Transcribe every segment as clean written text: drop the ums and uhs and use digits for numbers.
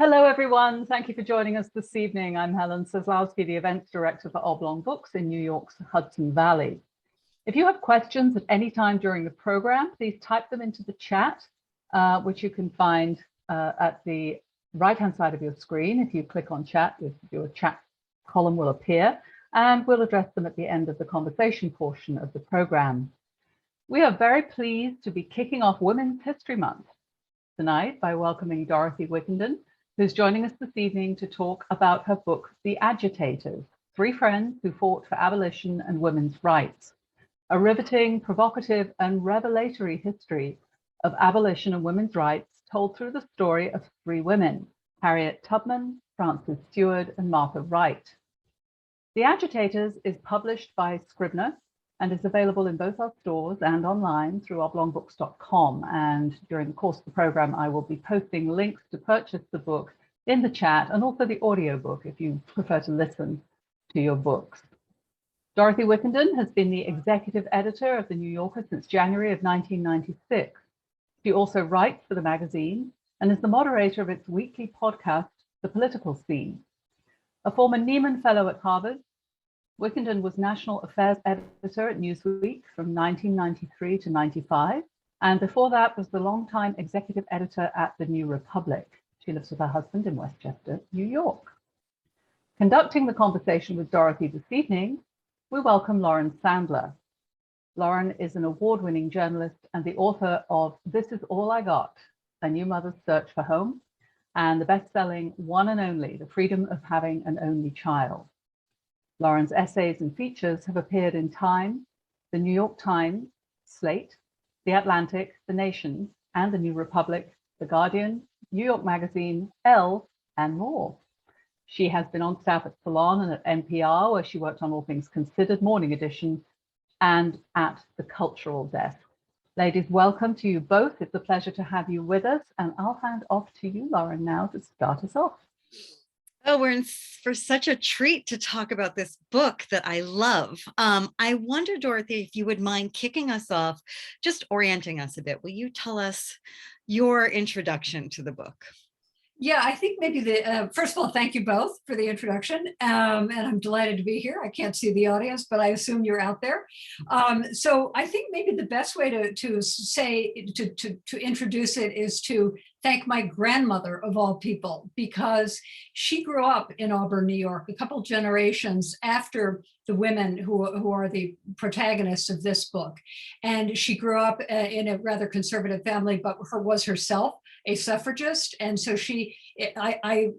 Hello, everyone. Thank you for joining us this evening. I'm Helen Seslowski, the Events Director for Oblong Books in New York's Hudson Valley. If you have questions at any time during the program, please type them into the chat, which you can find at the right-hand side of your screen. If you click on chat, your chat column will appear, and we'll address them at the end of the conversation portion of the program. We are very pleased to be kicking off Women's History Month tonight by welcoming Dorothy Wickenden, who's joining us this evening to talk about her book, The Agitators, Three Friends Who Fought for Abolition and Women's Rights, a riveting, provocative, and revelatory history of abolition and women's rights told through the story of three women, Harriet Tubman, Frances Seward, and Martha Wright. The Agitators is published by Scribner and is available in both our stores and online through oblongbooks.com. And during the course of the program, I will be posting links to purchase the book in the chat and also the audiobook if you prefer to listen to your books. Dorothy Wickenden has been the executive editor of The New Yorker since January of 1996. She also writes for the magazine and is the moderator of its weekly podcast, The Political Scene. A former Nieman Fellow at Harvard, Wickenden was National Affairs Editor at Newsweek from 1993 to 95, and before that was the longtime executive editor at The New Republic. She lives with her husband in Westchester, New York. Conducting the conversation with Dorothy this evening, we welcome Lauren Sandler. Lauren is an award-winning journalist and the author of This Is All I Got, A New Mother's Search for Home, and the best-selling One and Only, The Freedom of Having an Only Child. Lauren's essays and features have appeared in Time, The New York Times, Slate, The Atlantic, The Nation, and The New Republic, The Guardian, New York Magazine, Elle, and more. She has been on staff at Salon and at NPR, where she worked on All Things Considered, Morning Edition, and at the Cultural Desk. Ladies, welcome to you both. It's a pleasure to have you with us, and I'll hand off to you, Lauren, now to start us off. Oh, we're in for such a treat to talk about this book that I love. I wonder, Dorothy, if you would mind kicking us off, just orienting us a bit. Will you tell us your introduction to the book? Yeah, I think maybe first of all, thank you both for the introduction. And I'm delighted to be here. I can't see the audience, but I assume you're out there. So I think maybe the best way to introduce it is to thank my grandmother of all people, because she grew up in Auburn, New York, a couple generations after the women who are the protagonists of this book. And she grew up in a rather conservative family, but was herself a suffragist. And so I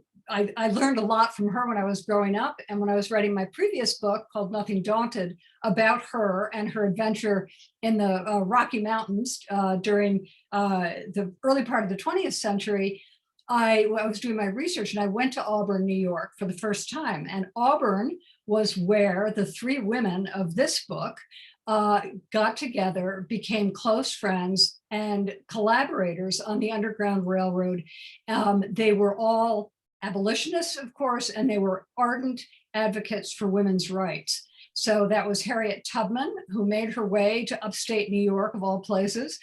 learned a lot from her when I was growing up. And when I was writing my previous book called Nothing Daunted about her and her adventure in the Rocky Mountains during the early part of the 20th century, I was doing my research and I went to Auburn, New York for the first time. And Auburn was where the three women of this book got together, became close friends and collaborators on the Underground Railroad. They were all abolitionists, of course, and they were ardent advocates for women's rights. So that was Harriet Tubman, who made her way to upstate New York, of all places,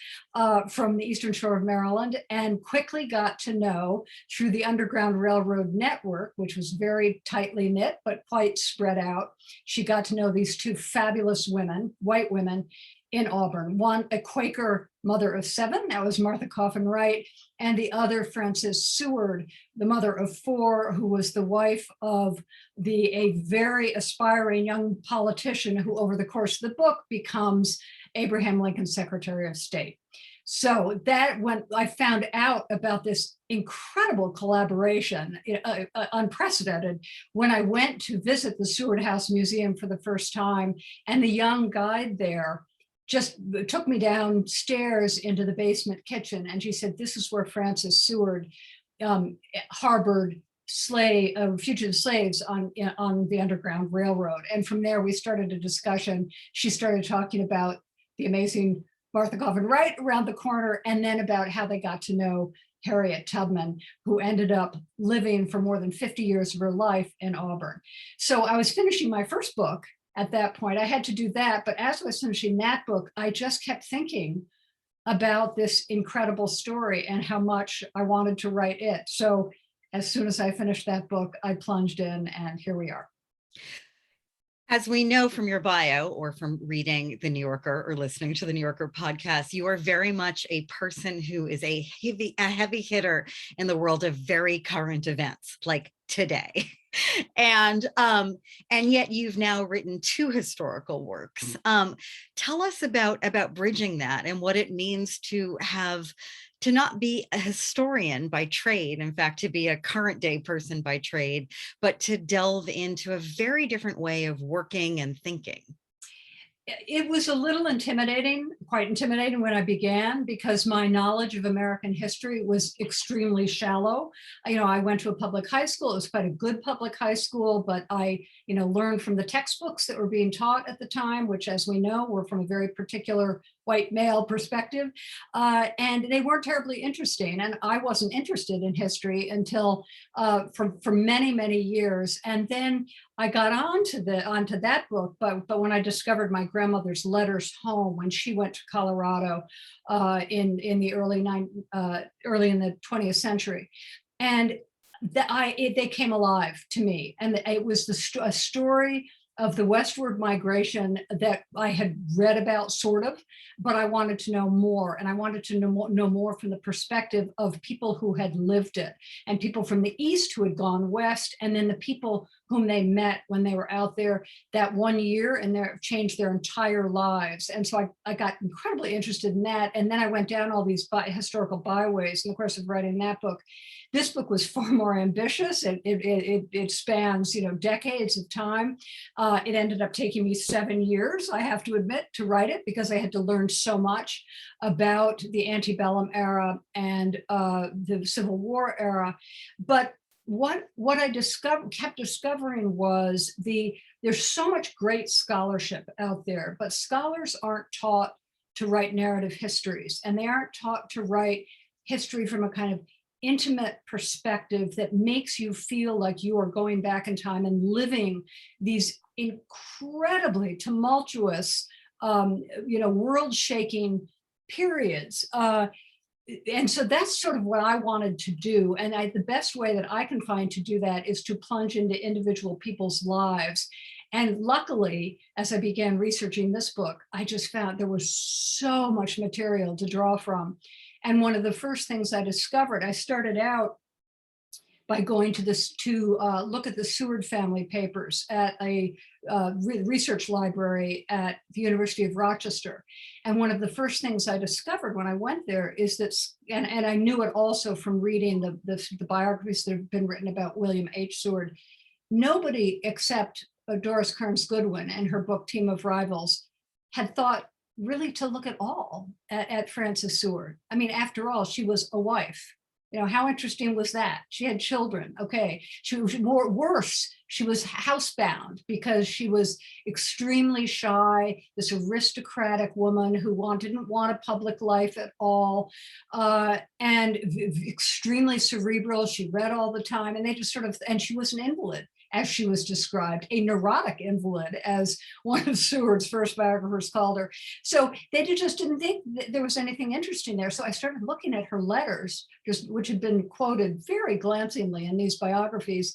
from the Eastern Shore of Maryland, and quickly got to know through the Underground Railroad network, which was very tightly knit, but quite spread out. She got to know these two fabulous women, white women, in Auburn. One, a Quaker mother of seven, that was Martha Wright, and the other, Frances Seward, the mother of four, who was the wife of a very aspiring young politician who over the course of the book becomes Abraham Lincoln's Secretary of State. So that when I found out about this incredible collaboration, unprecedented, when I went to visit the Seward House Museum for the first time, and the young guide there just took me downstairs into the basement kitchen, and she said, "This is where Frances Seward harbored fugitive slaves on the Underground Railroad." And from there, we started a discussion. She started talking about the amazing Martha Wright around the corner, and then about how they got to know Harriet Tubman, who ended up living for more than 50 years of her life in Auburn. So I was finishing my first book at that point. I had to do that, but as I was finishing that book, I just kept thinking about this incredible story and how much I wanted to write it. So as soon as I finished that book, I plunged in, and here we are. As we know from your bio or from reading The New Yorker or listening to the New Yorker podcast, you are very much a person who is a heavy hitter in the world of very current events, like today. And yet you've now written 2 historical works. Tell us about bridging that and what it means to not be a historian by trade, in fact, to be a current day person by trade, but to delve into a very different way of working and thinking. It was a little intimidating, quite intimidating when I began, because my knowledge of American history was extremely shallow. I went to a public high school. It was quite a good public high school, but I, learned from the textbooks that were being taught at the time, which, as we know, were from a very particular white male perspective, and they weren't terribly interesting. And I wasn't interested in history until for many, many years. And then I got onto that book, but when I discovered my grandmother's letters home when she went to Colorado in the early in the 20th century, and they came alive to me, and it was a story of the westward migration that I had read about, sort of, but I wanted to know more, and I wanted to know more from the perspective of people who had lived it, and people from the East who had gone west, and then the people whom they met when they were out there that one year, and they changed their entire lives. And so I got incredibly interested in that, and then I went down all these historical byways in the course of writing that book. This book was far more ambitious. It spans, decades of time. It ended up taking me 7 years, I have to admit, to write it, because I had to learn so much about the antebellum era and the Civil War era. But what I kept discovering was there's so much great scholarship out there, but scholars aren't taught to write narrative histories, and they aren't taught to write history from a kind of intimate perspective that makes you feel like you are going back in time and living these incredibly tumultuous, world-shaking periods. And so that's sort of what I wanted to do. And the best way that I can find to do that is to plunge into individual people's lives. And luckily, as I began researching this book, I just found there was so much material to draw from. And one of the first things I discovered, I started out by going to look at the Seward family papers at a research library at the University of Rochester. And one of the first things I discovered when I went there is that, and I knew it also from reading the biographies that have been written about William H. Seward, nobody except Doris Kearns Goodwin and her book Team of Rivals had thought really to look at all at Frances Seward. I mean, after all, she was a wife. How interesting was that? She had children. Okay, she was worse. She was housebound because she was extremely shy, this aristocratic woman who didn't want a public life at all, and extremely cerebral. She read all the time, and and she was an invalid, as she was described, a neurotic invalid, as one of Seward's first biographers called her. So they just didn't think that there was anything interesting there. So I started looking at her letters, which had been quoted very glancingly in these biographies,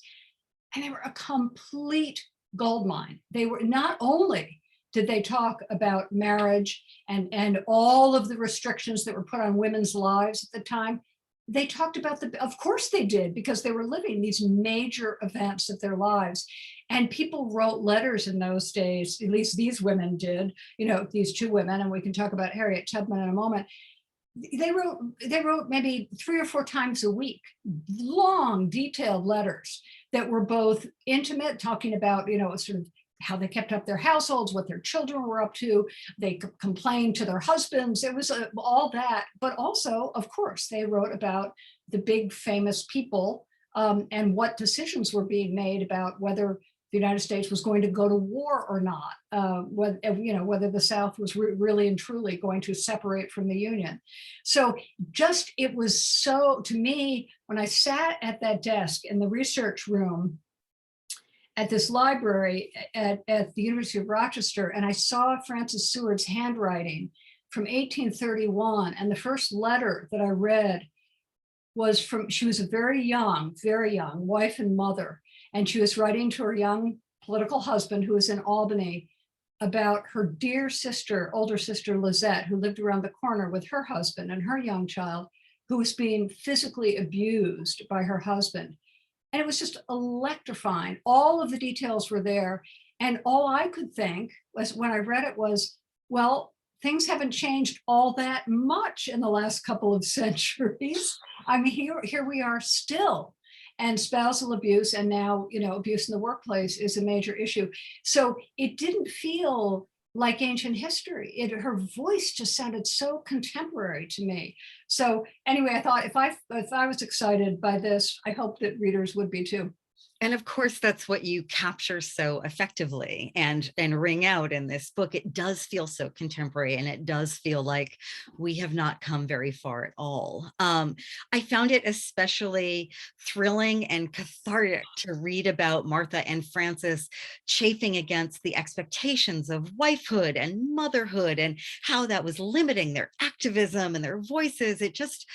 and they were a complete goldmine. They were, not only did they talk about marriage and all of the restrictions that were put on women's lives at the time, they talked about of course they did, because they were living these major events of their lives. And people wrote letters in those days, at least these women did, these 2 women, and we can talk about Harriet Tubman in a moment. They wrote maybe 3 or 4 times a week, long, detailed letters that were both intimate, talking about, sort of how they kept up their households, what their children were up to. They complained to their husbands. It was all that, but also, of course, they wrote about the big famous people and what decisions were being made about whether the United States was going to go to war or not, whether the South was really and truly going to separate from the Union. So it was so, to me, when I sat at that desk in the research room at this library at the University of Rochester, and I saw Frances Seward's handwriting from 1831, and the first letter that I read she was a very young wife and mother. And she was writing to her young political husband who was in Albany about her dear sister, older sister Lizette, who lived around the corner with her husband and her young child, who was being physically abused by her husband. And it was just electrifying. All of the details were there. And all I could think was when I read it was, well, things haven't changed all that much in the last couple of centuries. I mean, here we are still. And spousal abuse and now, abuse in the workplace is a major issue. So it didn't feel like ancient history. Her voice just sounded so contemporary to me. So anyway, I thought if I was excited by this, I hope that readers would be too. And of course, that's what you capture so effectively and ring out in this book. It does feel so contemporary, and it does feel like we have not come very far at all. I found it especially thrilling and cathartic to read about Martha and Frances chafing against the expectations of wifehood and motherhood and how that was limiting their activism and their voices. It just,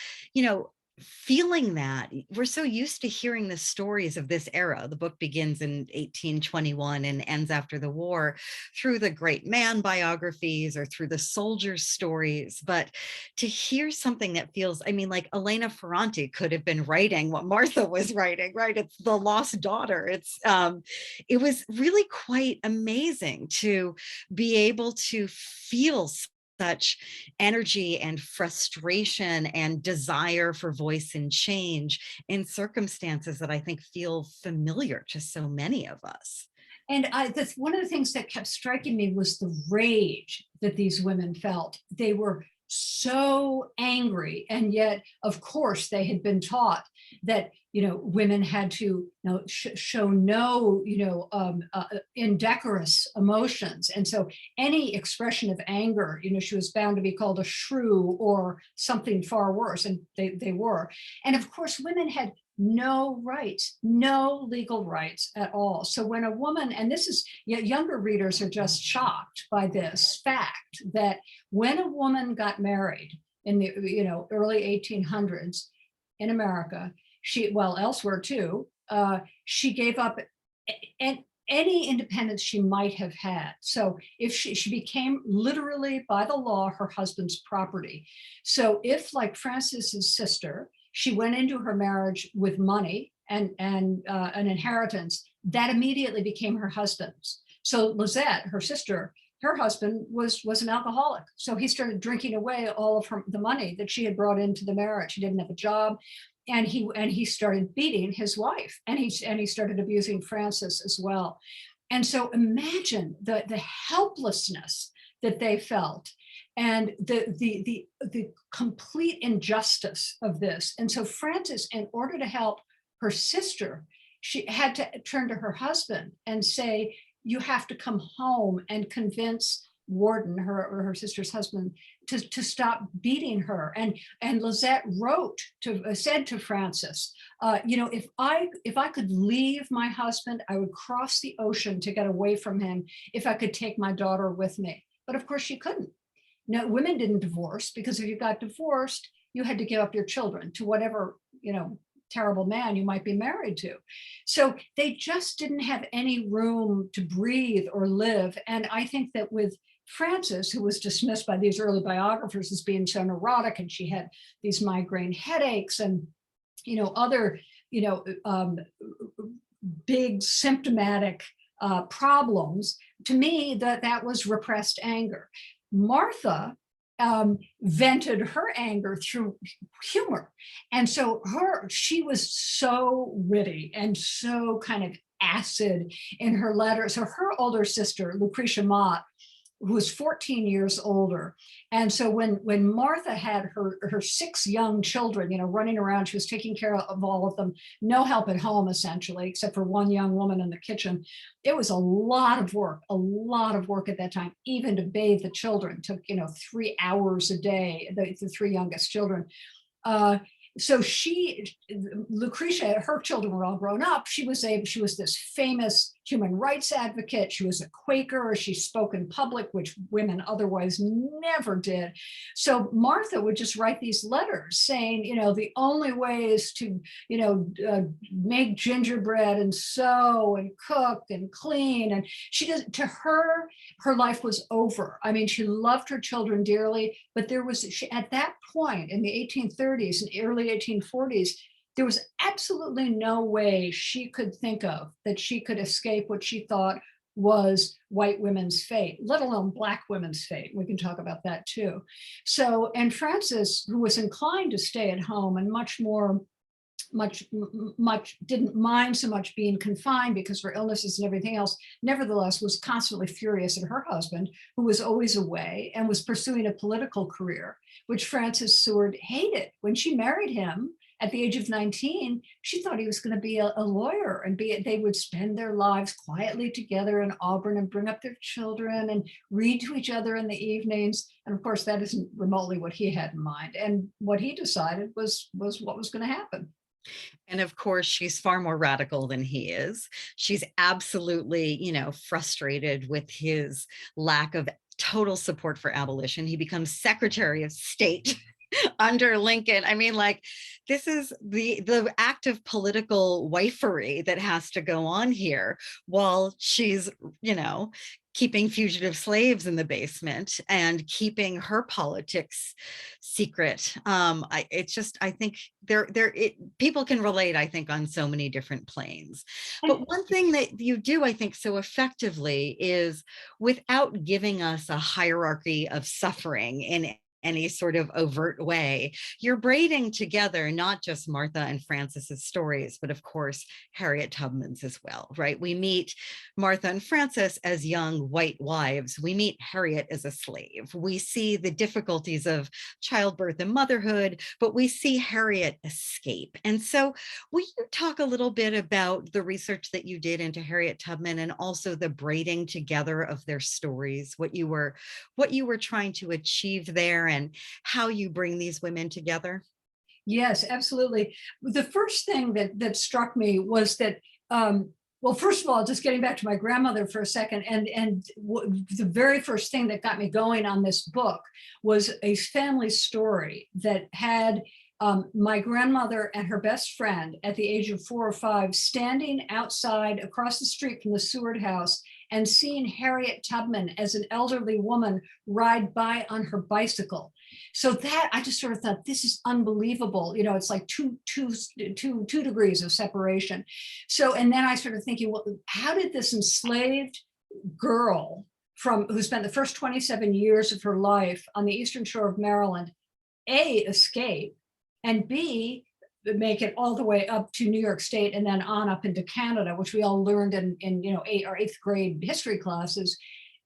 feeling that we're so used to hearing the stories of this era. The book begins in 1821 and ends after the war through the great man biographies or through the soldiers' stories. But to hear something that feels, like Elena Ferrante could have been writing what Martha was writing, right? It's the lost daughter. It was really quite amazing to be able to feel such energy and frustration and desire for voice and change in circumstances that I think feel familiar to so many of us. And one of the things that kept striking me was the rage that these women felt. They were so angry, and yet, of course, they had been taught that women had to show no indecorous emotions, and so any expression of anger, she was bound to be called a shrew or something far worse, and they were. And of course, women had no rights, no legal rights at all. So when a woman, and this is, younger readers are just shocked by this fact that when a woman got married in the early 1800s in America, elsewhere too, she gave up any independence she might have had. So if she became literally by the law her husband's property. So if, like Frances's sister, she went into her marriage with money and an inheritance, that immediately became her husband's. So Lizette, her sister, her husband was an alcoholic. So he started drinking away all of the money that she had brought into the marriage. He didn't have a job. And he started beating his wife, and he started abusing Frances as well. And so imagine the helplessness that they felt, and the complete injustice of this. And so Frances, in order to help her sister, she had to turn to her husband and say, you have to come home and convince Warden, her sister's husband, to stop beating her. And Lizette said to Frances, if I could leave my husband, I would cross the ocean to get away from him if I could take my daughter with me. But of course she couldn't. No, women didn't divorce, because if you got divorced, you had to give up your children to whatever, terrible man you might be married to. So they just didn't have any room to breathe or live. And I think that with Frances, who was dismissed by these early biographers as being so neurotic, and she had these migraine headaches and other big symptomatic problems, to me that was repressed anger. Martha vented her anger through humor, and so she was so witty and so kind of acid in her letters. So her older sister, Lucretia Mott, who was 14 years older. And so when Martha had her 6 young children, running around, she was taking care of all of them, no help at home, essentially, except for one young woman in the kitchen. It was a lot of work at that time, even to bathe the children. It took, 3 hours a day, the 3 youngest children. So Lucretia, her children were all grown up. She was this famous human rights advocate. She was a Quaker. She spoke in public, which women otherwise never did. So Martha would just write these letters saying, the only way is to, make gingerbread and sew and cook and clean. And to her life was over. I mean, she loved her children dearly, but at that point in the 1830s and early 1840s, there was absolutely no way she could think of that she could escape what she thought was white women's fate, let alone Black women's fate. We can talk about that too. So, and Frances, who was inclined to stay at home and much didn't mind so much being confined because of her illnesses and everything else, nevertheless was constantly furious at her husband, who was always away and was pursuing a political career, which Frances Seward hated. When she married him at the age of 19, she thought he was going to be a lawyer and they would spend their lives quietly together in Auburn and bring up their children and read to each other in the evenings. And of course, that isn't remotely what he had in mind. And what he decided was what was going to happen. And of course, she's far more radical than he is. She's absolutely, frustrated with his lack of total support for abolition. He becomes Secretary of State under Lincoln. I mean, this is the act of political wifery that has to go on here while she's, keeping fugitive slaves in the basement and keeping her politics secret. I think people can relate, I think, on so many different planes. But one thing that you do, I think, so effectively is, without giving us a hierarchy of suffering in any sort of overt way, you're braiding together not just Martha and Frances's stories, but of course, Harriet Tubman's as well, right? We meet Martha and Frances as young white wives. We meet Harriet as a slave. We see the difficulties of childbirth and motherhood, but we see Harriet escape. And so will you talk a little bit about the research that you did into Harriet Tubman and also the braiding together of their stories, what you were trying to achieve there, and how you bring these women together? Yes, absolutely. The first thing that struck me was that, well, first of all, just getting back to my grandmother for a second, and the very first thing that got me going on this book was a family story that had my grandmother and her best friend at the age of 4 or 5 standing outside across the street from the Seward house and seeing Harriet Tubman as an elderly woman ride by on her bicycle. So that I just sort of thought, this is unbelievable. It's like two degrees of separation. So, and then I started thinking, well, how did this enslaved girl who spent the first 27 years of her life on the eastern shore of Maryland, A, escape, and B, make it all the way up to New York State and then on up into Canada, which we all learned in 8th or 8th grade history classes,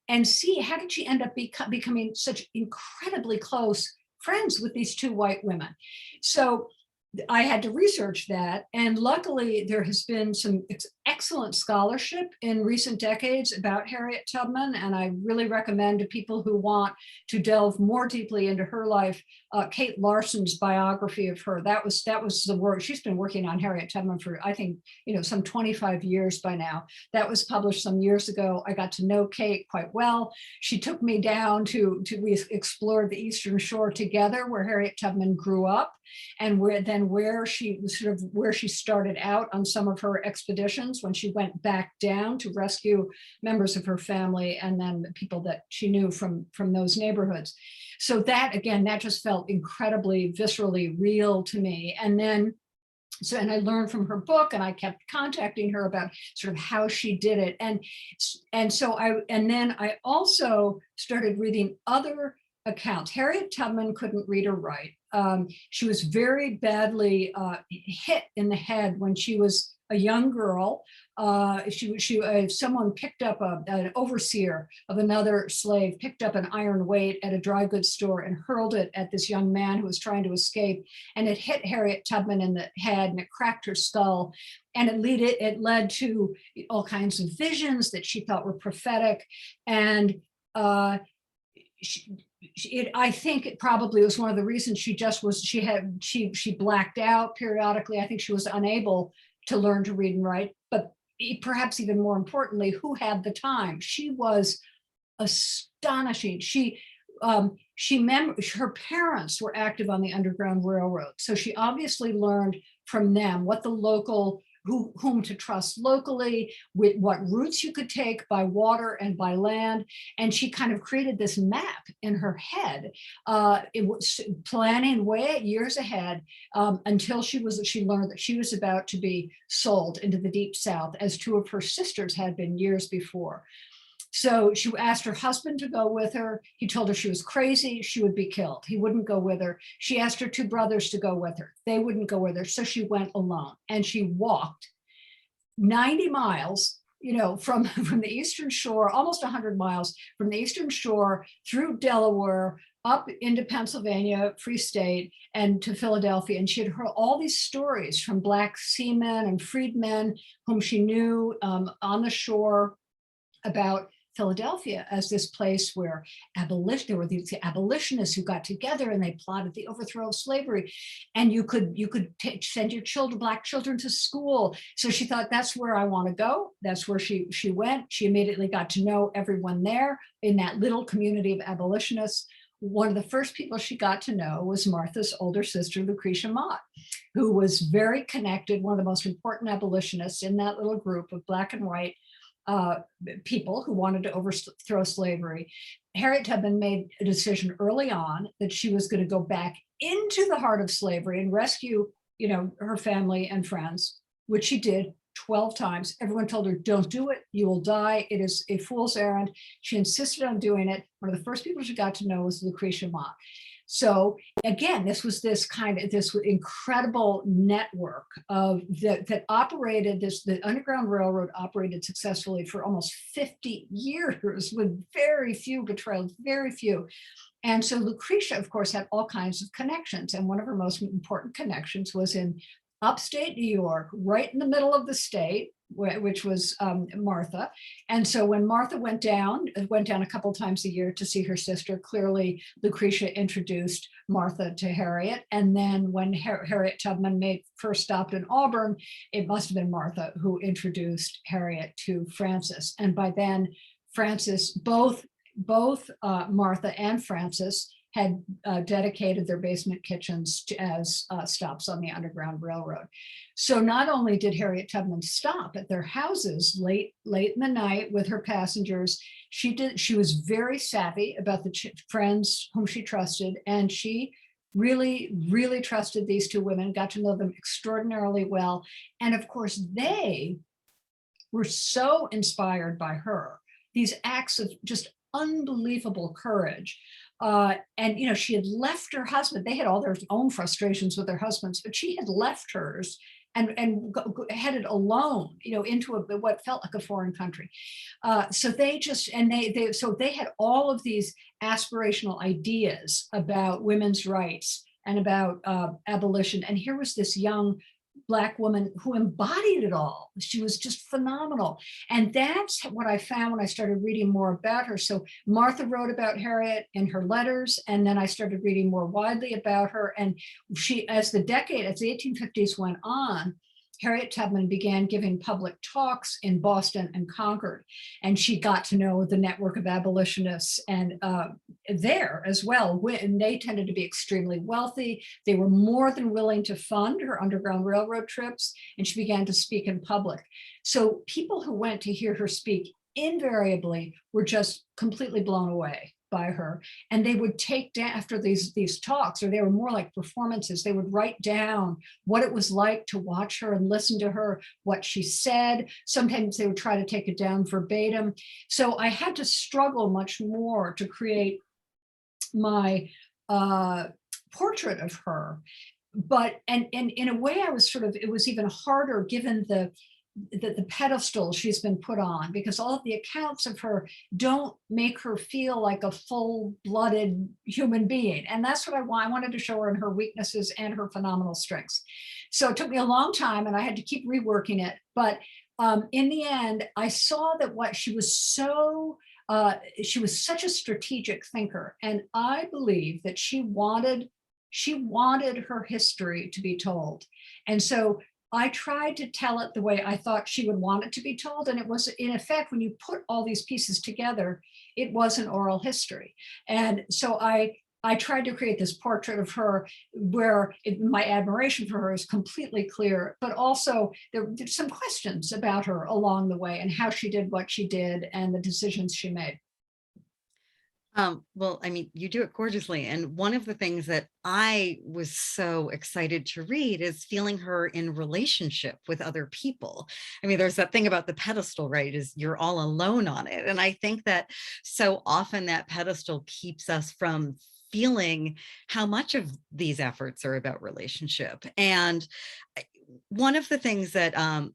and C, how did she end up becoming such incredibly close friends with these 2 white women? So I had to research that, and luckily there has been some excellent scholarship in recent decades about Harriet Tubman, and I really recommend to people who want to delve more deeply into her life, Kate Larson's biography of her. That was the work. She's been working on Harriet Tubman for, I think, some 25 years by now. That was published some years ago. I got to know Kate quite well. She took me down we explored the Eastern Shore together, where Harriet Tubman grew up, and where she started out on some of her expeditions when she went back down to rescue members of her family and then people that she knew from those neighborhoods. So that, again, that just felt incredibly viscerally real to me. And then and I learned from her book, and I kept contacting her about sort of how she did it. And then I also started reading other accounts. Harriet Tubman couldn't read or write. She was very badly hit in the head when she was a young girl. Someone picked up an overseer of another slave, picked up an iron weight at a dry goods store and hurled it at this young man who was trying to escape. And it hit Harriet Tubman in the head and it cracked her skull. And it led to all kinds of visions that she thought were prophetic. And I think it probably was one of the reasons she blacked out periodically. I think she was unable to learn to read and write. But perhaps even more importantly, who had the time. She was astonishing. Her parents were active on the Underground Railroad, so she obviously learned from them what the local, whom to trust locally, with what routes you could take by water and by land. And she kind of created this map in her head. It was planning way years ahead, until she learned that she was about to be sold into the Deep South, as two of her sisters had been years before. So she asked her husband to go with her. He told her she was crazy, she would be killed. He wouldn't go with her. She asked her two brothers to go with her. They wouldn't go with her. So she went alone, and she walked 90 miles, from the Eastern Shore, almost 100 miles from the Eastern Shore through Delaware, up into Pennsylvania, Free State, and to Philadelphia. And she had heard all these stories from Black seamen and freedmen whom she knew on the shore about Philadelphia as this place where there were these abolitionists who got together and they plotted the overthrow of slavery, and you could send your Black children to school. So she thought, that's where I want to go. That's where she went. She immediately got to know everyone there in that little community of abolitionists. One of the first people she got to know was Martha's older sister, Lucretia Mott, who was very connected, one of the most important abolitionists in that little group of Black and white people who wanted to overthrow slavery. Harriet Tubman made a decision early on that she was going to go back into the heart of slavery and rescue, her family and friends, which she did 12 times. Everyone told her, don't do it, you will die. It is a fool's errand. She insisted on doing it. One of the first people she got to know was Lucretia Mott. So again, this was this incredible network that operated. The Underground Railroad operated successfully for almost 50 years with very few betrayals, very few. And so Lucretia, of course, had all kinds of connections. And one of her most important connections was in upstate New York, right in the middle of the state, which was Martha. And so when Martha went down a couple times a year to see her sister, clearly Lucretia introduced Martha to Harriet. And then when Harriet Tubman first stopped in Auburn, it must have been Martha who introduced Harriet to Frances. And by then, Frances, both Martha and Frances had dedicated their basement kitchens as stops on the Underground Railroad. So not only did Harriet Tubman stop at their houses late in the night with her passengers, she was very savvy about the friends whom she trusted, and she really, really trusted these two women, got to know them extraordinarily well. And of course, they were so inspired by her, these acts of just unbelievable courage. And she had left her husband. They had all their own frustrations with their husbands, but she had left hers and headed alone, into what felt like a foreign country. So they had all of these aspirational ideas about women's rights and about abolition. And here was this young Black woman who embodied it all. She was just phenomenal. And that's what I found when I started reading more about her. So Martha wrote about Harriet in her letters, and then I started reading more widely about her. And as the 1850s went on, Harriet Tubman began giving public talks in Boston and Concord, and she got to know the network of abolitionists and there as well. And they tended to be extremely wealthy. They were more than willing to fund her Underground Railroad trips, and she began to speak in public. So people who went to hear her speak invariably were just completely blown away by her. And they would take down, after these talks, or they were more like performances, they would write down what it was like to watch her and listen to her, what she said. Sometimes they would try to take it down verbatim. So I had to struggle much more to create my portrait of her. But, and in a way, it was even harder given the pedestal she's been put on, because all of the accounts of her don't make her feel like a full-blooded human being. And that's what I wanted to show her in her weaknesses and her phenomenal strengths. So it took me a long time and I had to keep reworking it. But in the end, I saw that she was such a strategic thinker. And I believe that she wanted her history to be told. And so I tried to tell it the way I thought she would want it to be told. And it was, in effect, when you put all these pieces together, it was an oral history. And so I tried to create this portrait of her where my admiration for her is completely clear, but also there's some questions about her along the way and how she did what she did and the decisions she made. Well, I mean, you do it gorgeously. And one of the things that I was so excited to read is feeling her in relationship with other people. I mean, there's that thing about the pedestal, right? Is you're all alone on it. And I think that so often that pedestal keeps us from feeling how much of these efforts are about relationship. And one of the things that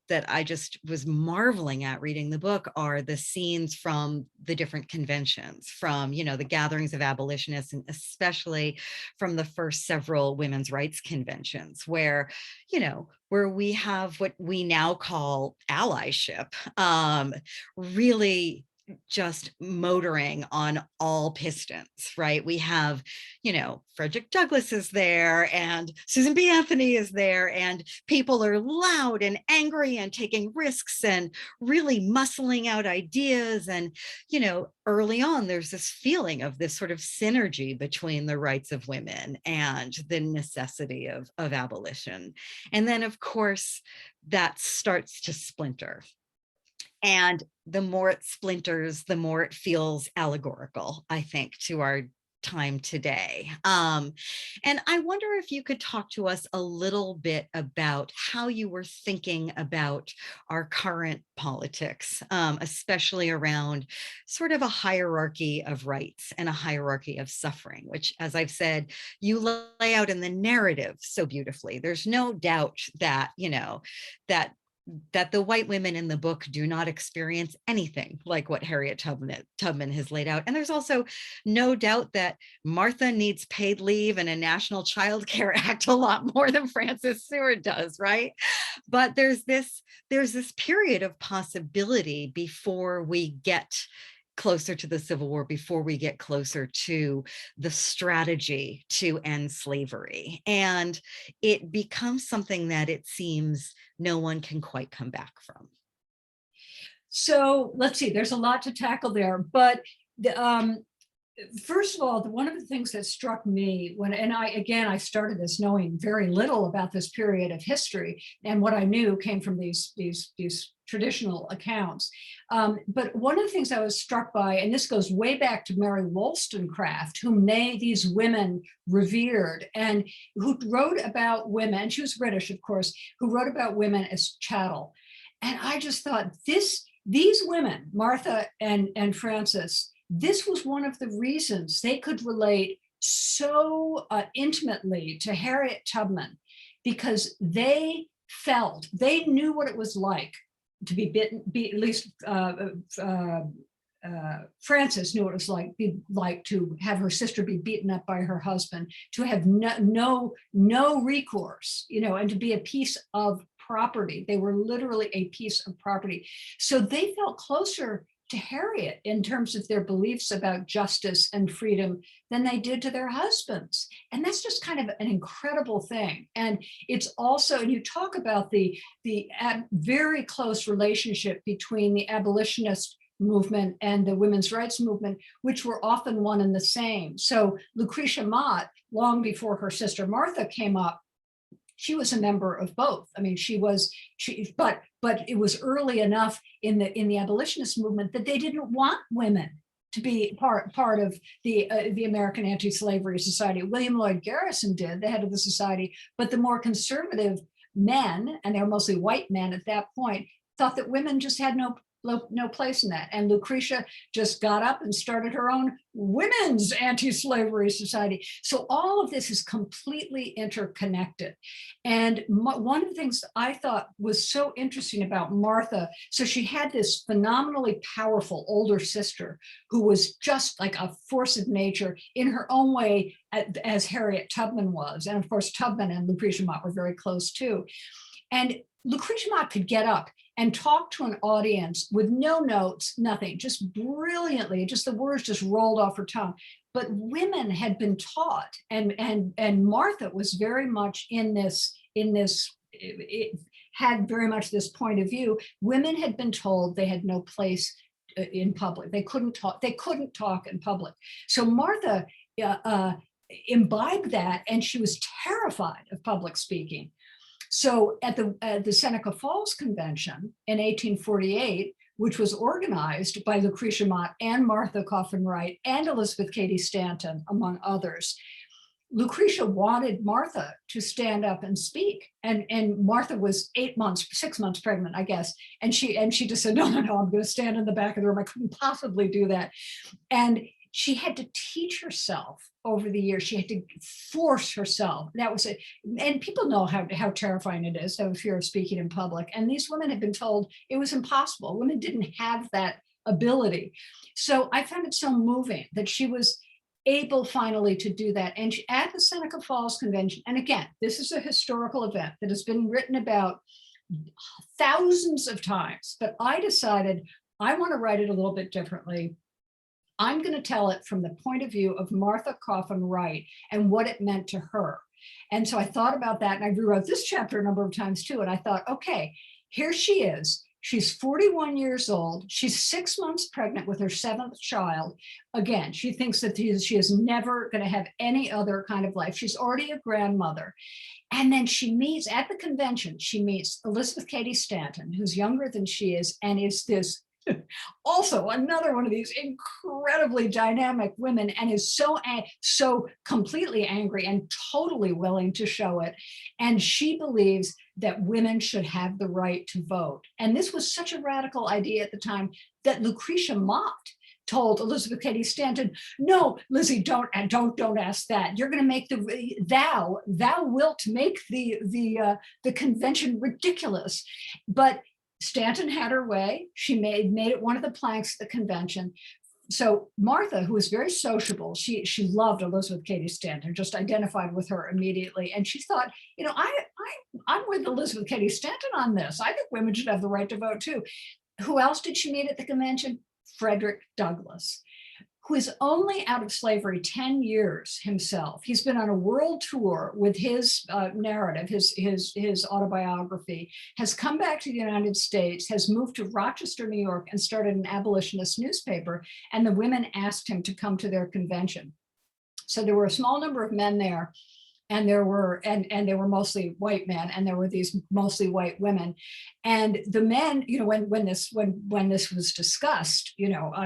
that I just was marveling at reading the book are the scenes from the different conventions, from, you know, the gatherings of abolitionists, and especially from the first several women's rights conventions, where, you know, where we have what we now call allyship, really just motoring on all pistons, right? We have, you know, Frederick Douglass is there and Susan B. Anthony is there, and people are loud and angry and taking risks and really muscling out ideas. And, you know, early on, there's this feeling of this sort of synergy between the rights of women and the necessity of abolition. And then, of course, that starts to splinter. And the more it splinters, the more it feels allegorical, I think, to our time today. And I wonder if you could talk to us a little bit about how you were thinking about our current politics, especially around sort of a hierarchy of rights and a hierarchy of suffering, which, as I've said, you lay out in the narrative so beautifully. There's no doubt that, you know, that the white women in the book do not experience anything like what Harriet Tubman has laid out. And there's also no doubt that Martha needs paid leave and a National Child Care Act a lot more than Frances Seward does, right? But there's this period of possibility before we get closer to the Civil War, before we get closer to the strategy to end slavery. And it becomes something that it seems no one can quite come back from. So let's see, there's a lot to tackle there, but first of all, one of the things that struck me when, and I started this knowing very little about this period of history, and what I knew came from these traditional accounts. But one of the things I was struck by, and this goes way back to Mary Wollstonecraft, whom these women revered, and who wrote about women, she was British, of course, who wrote about women as chattel. And I just thought these women, Martha and Frances, this was one of the reasons they could relate so intimately to Harriet Tubman, because they knew what it was like to be bitten, at least Frances knew what it was like to have her sister be beaten up by her husband, to have no recourse, you know, and to be a piece of property. They were literally a piece of property. So they felt closer to Harriet in terms of their beliefs about justice and freedom than they did to their husbands. And that's just kind of an incredible thing. And it's also, and you talk about the very close relationship between the abolitionist movement and the women's rights movement, which were often one and the same. So Lucretia Mott, long before her sister Martha came up, she was a member of both. I mean, but it was early enough in the abolitionist movement that they didn't want women to be part of the American Anti-Slavery Society. William Lloyd Garrison did, the head of the society, but the more conservative men, and they were mostly white men at that point, thought that women just had no place in that. And Lucretia just got up and started her own women's anti-slavery society. So all of this is completely interconnected. And one of the things I thought was so interesting about Martha, so she had this phenomenally powerful older sister who was just like a force of nature in her own way, as Harriet Tubman was. And of course, Tubman and Lucretia Mott were very close too. And Lucretia Mott could get up and talk to an audience with no notes, nothing, just brilliantly, just the words just rolled off her tongue. But women had been taught, and Martha was very much in this, had very much this point of view. Women had been told they had no place in public. They couldn't talk. They couldn't talk in public. So Martha imbibed that, and she was terrified of public speaking. So at the Seneca Falls Convention in 1848, which was organized by Lucretia Mott and Martha Wright and Elizabeth Cady Stanton, among others, Lucretia wanted Martha to stand up and speak. And Martha was 6 months pregnant, I guess. And she just said, no, I'm going to stand in the back of the room. I couldn't possibly do that. And she had to teach herself over the years. She had to force herself. That was it. And people know how terrifying it is to have a fear of speaking in public. And these women had been told it was impossible. Women didn't have that ability. So I found it so moving that she was able finally to do that. And at the Seneca Falls Convention, and again, this is a historical event that has been written about thousands of times, but I decided I want to write it a little bit differently. I'm going to tell it from the point of view of Martha Wright and what it meant to her. And so I thought about that, and I rewrote this chapter a number of times too. And I thought, okay, here she is. She's 41 years old. She's 6 months pregnant with her 7th child. Again, she thinks that she is never going to have any other kind of life. She's already a grandmother. And then she meets at the convention, she meets Elizabeth Cady Stanton, who's younger than she is, and is this also another one of these incredibly dynamic women, and is so completely angry and totally willing to show it. And she believes that women should have the right to vote. And this was such a radical idea at the time that Lucretia Mott told Elizabeth Cady Stanton, no, Lizzie, don't ask that. You're going to make thou wilt make the convention ridiculous. But Stanton had her way. She made it one of the planks of the convention. So Martha, who was very sociable, she loved Elizabeth Cady Stanton, just identified with her immediately. And she thought, I'm with Elizabeth Cady Stanton on this. I think women should have the right to vote too. Who else did she meet at the convention? Frederick Douglass, who is only out of slavery 10 years himself. He's been on a world tour with his narrative, his autobiography, has come back to the United States, has moved to Rochester, New York, and started an abolitionist newspaper. And the women asked him to come to their convention. So there were a small number of men there, and there were mostly white men, and there were these mostly white women. And the men, when this was discussed, the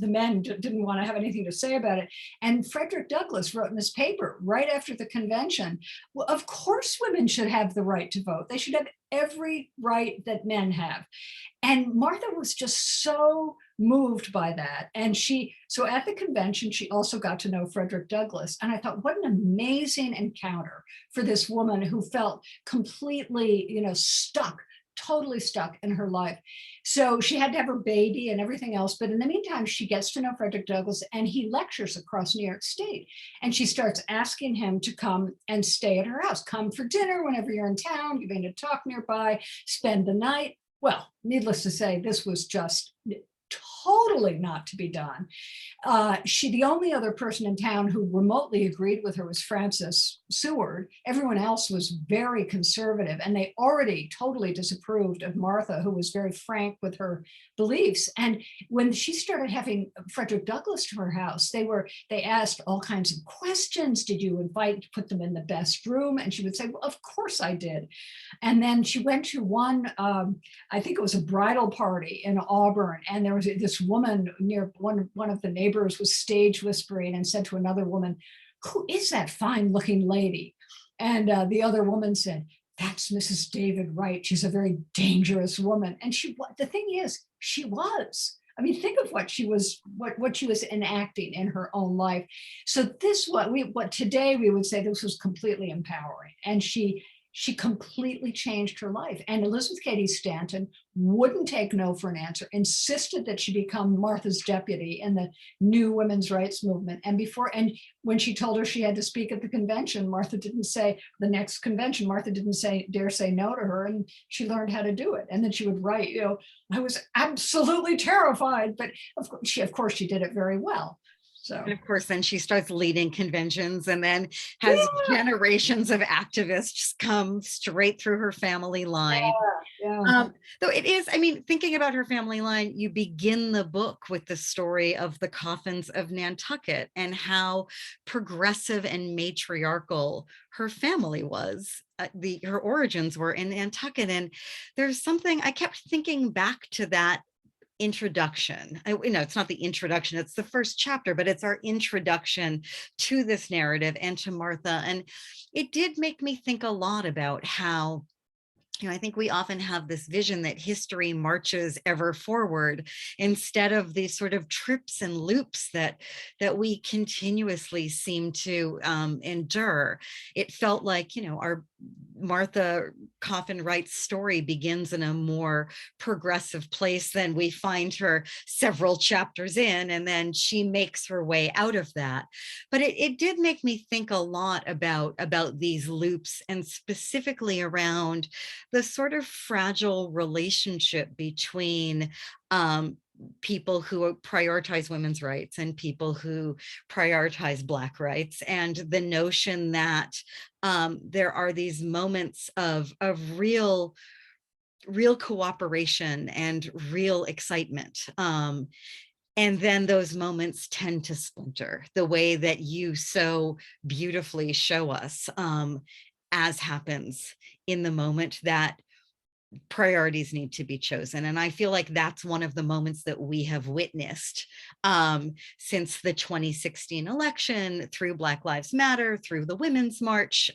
men didn't want to have anything to say about it. And Frederick Douglass wrote in his paper right after the convention, well, of course women should have the right to vote. They should have every right that men have. And Martha was just so moved by that. And so at the convention, she also got to know Frederick Douglass. And I thought, what an amazing encounter for this woman who felt completely, totally stuck in her life. So she had to have her baby and everything else. But in the meantime, she gets to know Frederick Douglass, and he lectures across New York State. And she starts asking him to come and stay at her house. Come for dinner whenever you're in town, you're going to talk nearby, spend the night. Well, needless to say, this was just totally not to be done. The only other person in town who remotely agreed with her was Frances Seward. Everyone else was very conservative, and they already totally disapproved of Martha, who was very frank with her beliefs. And when she started having Frederick Douglass to her house, they asked all kinds of questions. Did you put them in the best room? And she would say, well, of course I did. And then she went to one, I think it was a bridal party in Auburn, and there was this woman near one of the neighbors was stage whispering and said to another woman, who is that fine looking lady? And the other woman said, that's Mrs. David Wright. She's a very dangerous woman. And the thing is, she was. I mean, think of what she was enacting in her own life. So what today we would say this was completely empowering. And she completely changed her life. And Elizabeth Cady Stanton wouldn't take no for an answer, insisted that she become Martha's deputy in the new women's rights movement. And when she told her she had to speak at the convention, the next convention, Martha didn't dare say no to her, and she learned how to do it. And then she would write, I was absolutely terrified, but of course she did it very well. So And of course, then she starts leading conventions and then has generations of activists come straight through her family line. yeah. Though it is, I mean, thinking about her family line, you begin the book with the story of the coffins of Nantucket and how progressive and matriarchal her family was. Her origins were in Nantucket. And there's something I kept thinking back to that introduction. It's not the introduction, it's the first chapter, but it's our introduction to this narrative and to Martha. And it did make me think a lot about how, I think we often have this vision that history marches ever forward instead of these sort of trips and loops that we continuously seem to endure. It felt like, our Martha Coffin Wright's story begins in a more progressive place than we find her several chapters in, and then she makes her way out of that. But it did make me think a lot about these loops, and specifically around the sort of fragile relationship between people who prioritize women's rights and people who prioritize Black rights, and the notion that there are these moments of real cooperation and real excitement. And then those moments tend to splinter the way that you so beautifully show us, as happens in the moment that priorities need to be chosen. And I feel like that's one of the moments that we have witnessed since the 2016 election, through Black Lives Matter, through the Women's March.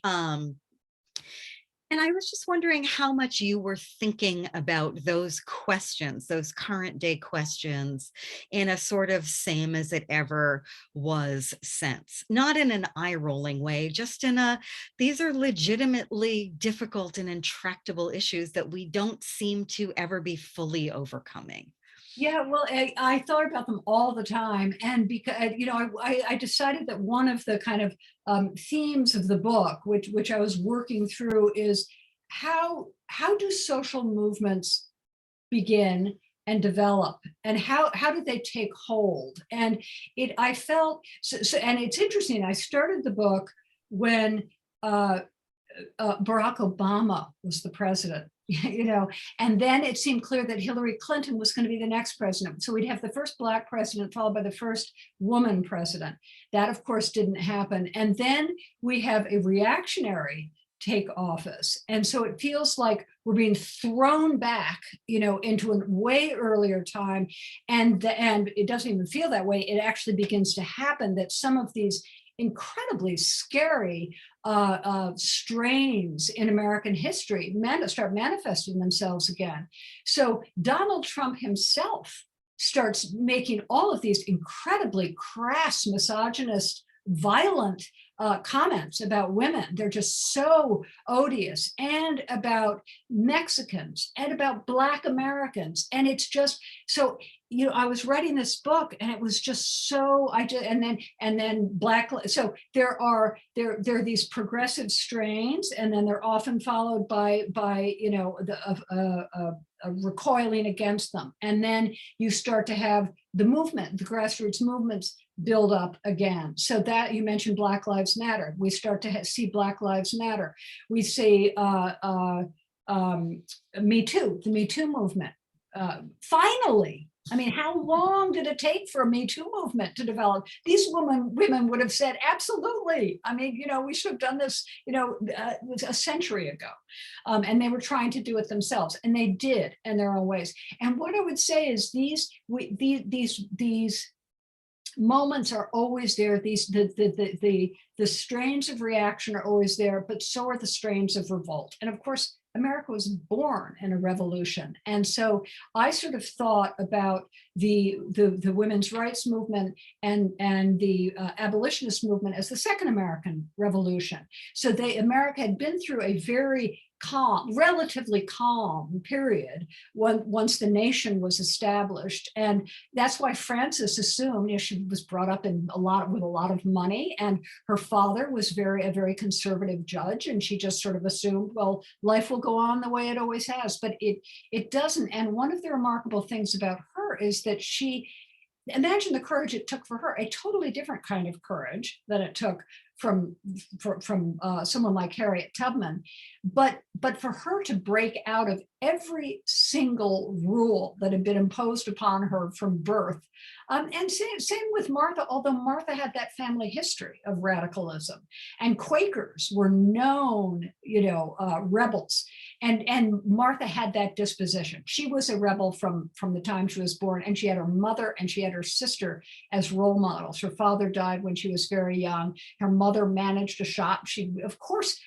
And I was just wondering how much you were thinking about those questions, those current day questions, in a sort of same as it ever was sense, not in an eye-rolling way, just in a, these are legitimately difficult and intractable issues that we don't seem to ever be fully overcoming. Yeah, well, I thought about them all the time. And because, I decided that one of the kind of themes of the book, which I was working through, is how do social movements begin and develop, and how do they take hold? And I felt, and it's interesting, I started the book when Barack Obama was the president. And then it seemed clear that Hillary Clinton was going to be the next president. So we'd have the first Black president followed by the first woman president. That, of course, didn't happen. And then we have a reactionary take office. And so it feels like we're being thrown back, into a way earlier time. And it doesn't even feel that way. It actually begins to happen that some of these incredibly scary strains in American history start manifesting themselves again. So Donald Trump himself starts making all of these incredibly crass, misogynist, violent comments about women. They're just so odious, and about Mexicans and about Black Americans. And it's just so, I was writing this book and it was just so, and then Black, so there are these progressive strains, and then they're often followed by recoiling against them. And then you start to have the movement, the grassroots movements build up again. So that, you mentioned Black Lives Matter. We start to see Black Lives Matter. We see Me Too, the Me Too movement. Finally, I mean, how long did it take for a Me Too movement to develop? These women would have said, absolutely. I mean, we should have done this, a century ago. And they were trying to do it themselves, and they did in their own ways. And what I would say is these moments are always there. The strains of reaction are always there, but so are the strains of revolt. And of course, America was born in a revolution. And so I sort of thought about the women's rights movement and the abolitionist movement as the second American Revolution. So America had been through a very relatively calm period once the nation was established. And that's why Frances assumed, she was brought up with a lot of money, and her father was a very conservative judge, and she just sort of assumed, well, life will go on the way it always has. But it doesn't. And one of the remarkable things about her is that she imagine the courage it took for her, a totally different kind of courage than it took from someone like Harriet Tubman, but for her to break out of every single rule that had been imposed upon her from birth. And same with Martha, although Martha had that family history of radicalism, and Quakers were known, rebels. And Martha had that disposition. She was a rebel from the time she was born, and she had her mother and she had her sister as role models. Her father died when she was very young. Her mother managed a shop. She, of course,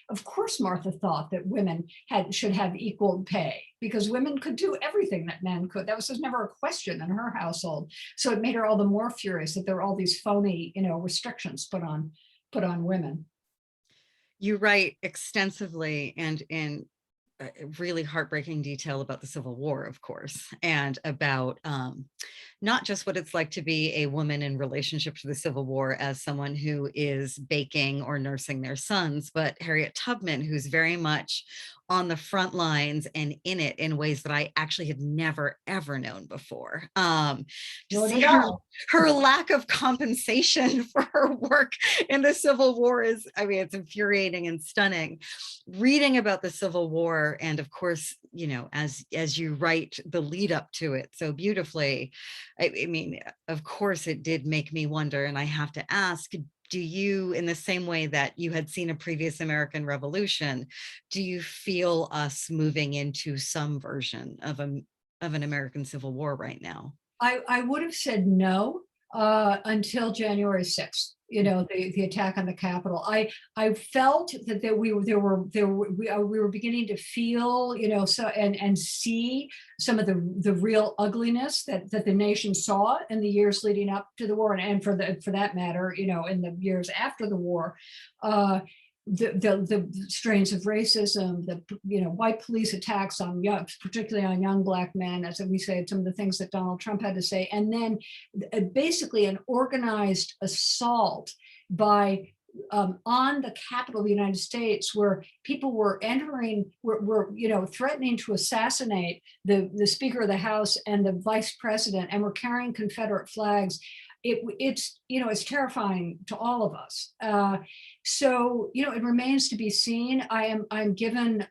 Martha thought that women should have equal pay, because women could do everything that men could. That was just never a question in her household. So it made her all the more furious that there were all these phony, restrictions put on women. You write extensively and in really heartbreaking detail about the Civil War, of course, and about not just what it's like to be a woman in relationship to the Civil War as someone who is baking or nursing their sons, but Harriet Tubman, who's very much on the front lines and in it in ways that I actually had never, ever known before. To see her lack of compensation for her work in the Civil War is, I mean, it's infuriating and stunning. Reading about the Civil War, and of course, as you write the lead up to it so beautifully, I mean, of course, it did make me wonder, and I have to ask, do you, in the same way that you had seen a previous American Revolution, do you feel us moving into some version of an American Civil War right now? I would have said no until January 6th. The attack on the Capitol. I felt that we were beginning to feel, and see some of the real ugliness that the nation saw in the years leading up to the war, and for that matter, in the years after the war. The strains of racism, the white police attacks on particularly on young Black men, as we say, some of the things that Donald Trump had to say, and then basically an organized assault by on the Capitol of the United States, where people were threatening to assassinate the Speaker of the House and the Vice President, and were carrying Confederate flags. It's terrifying to all of us. So it remains to be seen. I'm given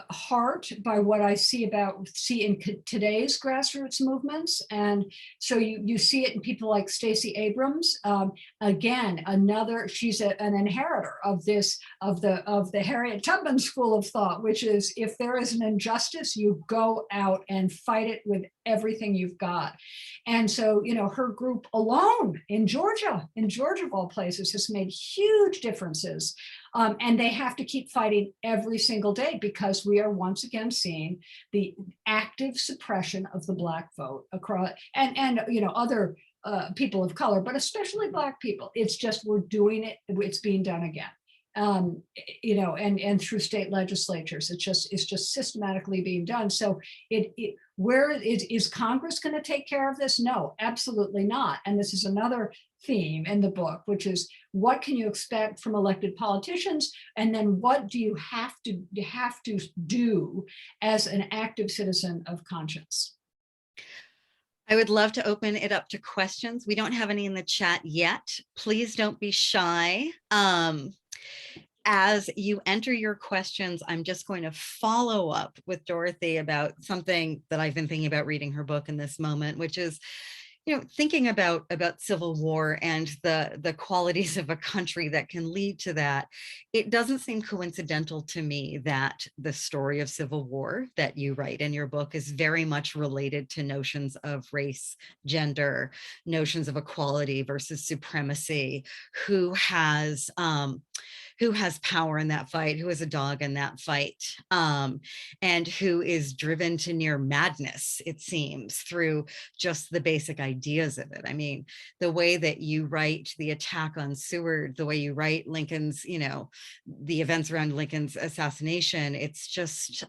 heart by what I see in today's grassroots movements, and so you see it in people like Stacey Abrams. Again, she's an inheritor of the Harriet Tubman school of thought, which is, if there is an injustice, you go out and fight it with everything you've got. And so her group alone in Georgia of all places, has made huge differences. And they have to keep fighting every single day, because we are once again seeing the active suppression of the Black vote across, and other people of color, but especially Black people. It's just, we're doing it. It's being done again. And through state legislatures, it's just systematically being done. So where is Congress going to take care of this? No, absolutely not. And this is another theme in the book, which is, what can you expect from elected politicians? And then what do you have to do as an active citizen of conscience? I would love to open it up to questions. We don't have any in the chat yet. Please don't be shy. As you enter your questions, I'm just going to follow up with Dorothy about something that I've been thinking about reading her book in this moment, which is, thinking about Civil War and the qualities of a country that can lead to that. It doesn't seem coincidental to me that the story of Civil War that you write in your book is very much related to notions of race, gender, notions of equality versus supremacy, who has power in that fight, who is a dog in that fight, and who is driven to near madness, it seems, through just the basic ideas of it. I mean, the way that you write the attack on Seward, the way you write Lincoln's, the events around Lincoln's assassination, it's just,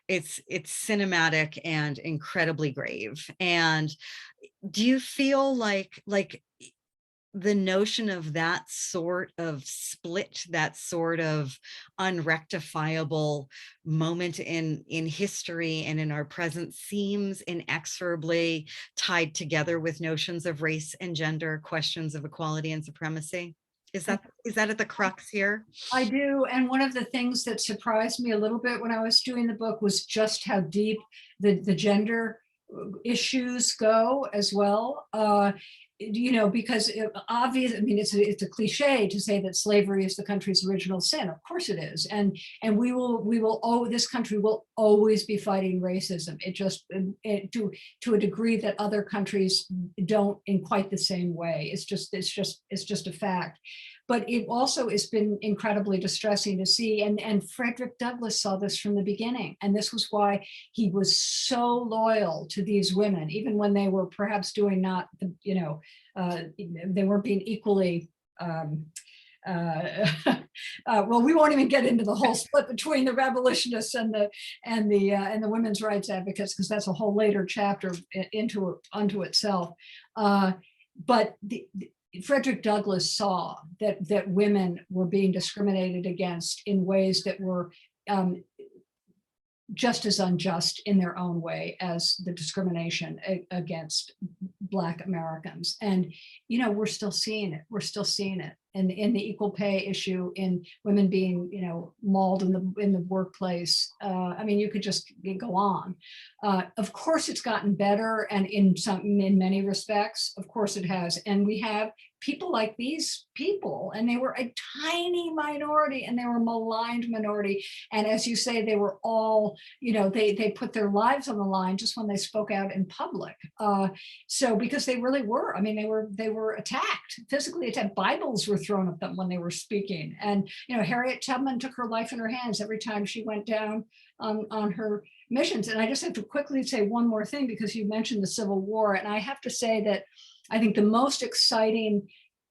it's cinematic and incredibly grave. And do you feel like the notion of that sort of split, that sort of unrectifiable moment in history and in our present seems inexorably tied together with notions of race and gender, questions of equality and supremacy. Is that at the crux here? I do. And one of the things that surprised me a little bit when I was doing the book was just how deep the gender issues go as well. Because obviously, I mean, it's a cliche to say that slavery is the country's original sin. Of course it is. And this country will always be fighting racism. To a degree that other countries don't in quite the same way. It's just a fact. But it also has been incredibly distressing to see. And Frederick Douglass saw this from the beginning. And this was why he was so loyal to these women, even when they were perhaps doing not, they weren't being equally, well, we won't even get into the whole split between the revolutionists and the women's rights advocates, because that's a whole later chapter unto itself. But Frederick Douglass saw that women were being discriminated against in ways that were just as unjust in their own way as the discrimination against Black Americans. And, we're still seeing it. We're still seeing it. And in the equal pay issue, in women being, mauled in the workplace. I mean, you could just go on. Of course, it's gotten better, and in many respects, of course it has. And we have people like these people, and they were a tiny minority, and they were a maligned minority. And as you say, they were all, they put their lives on the line just when they spoke out in public. So because they really were, I mean, they were attacked, physically attacked. Bibles were thrown at them when they were speaking. And, Harriet Tubman took her life in her hands every time she went down on her missions. And I just have to quickly say one more thing, because you mentioned the Civil War. And I have to say that I think the most exciting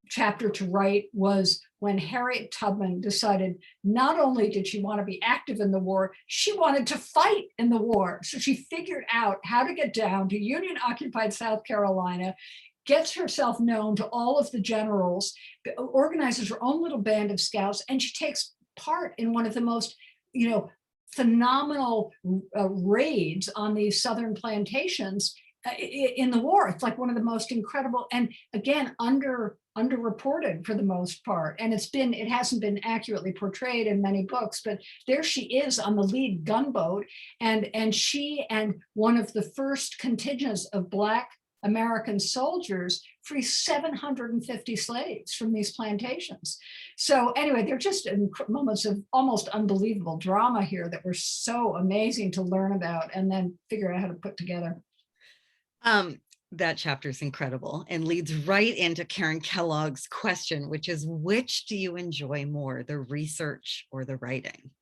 chapter to write was when Harriet Tubman decided not only did she want to be active in the war, she wanted to fight in the war. So she figured out how to get down to Union occupied South Carolina, gets herself known to all of the generals, organizes her own little band of scouts, and she takes part in one of the most, phenomenal raids on these Southern plantations in the war. It's like one of the most incredible, and again, underreported for the most part. And it hasn't been accurately portrayed in many books, but there she is on the lead gunboat, and she and one of the first contingents of Black American soldiers free 750 slaves from these plantations. So anyway, they're just moments of almost unbelievable drama here that were so amazing to learn about and then figure out how to put together. That chapter is incredible and leads right into Karen Kellogg's question, which is, which do you enjoy more, the research or the writing?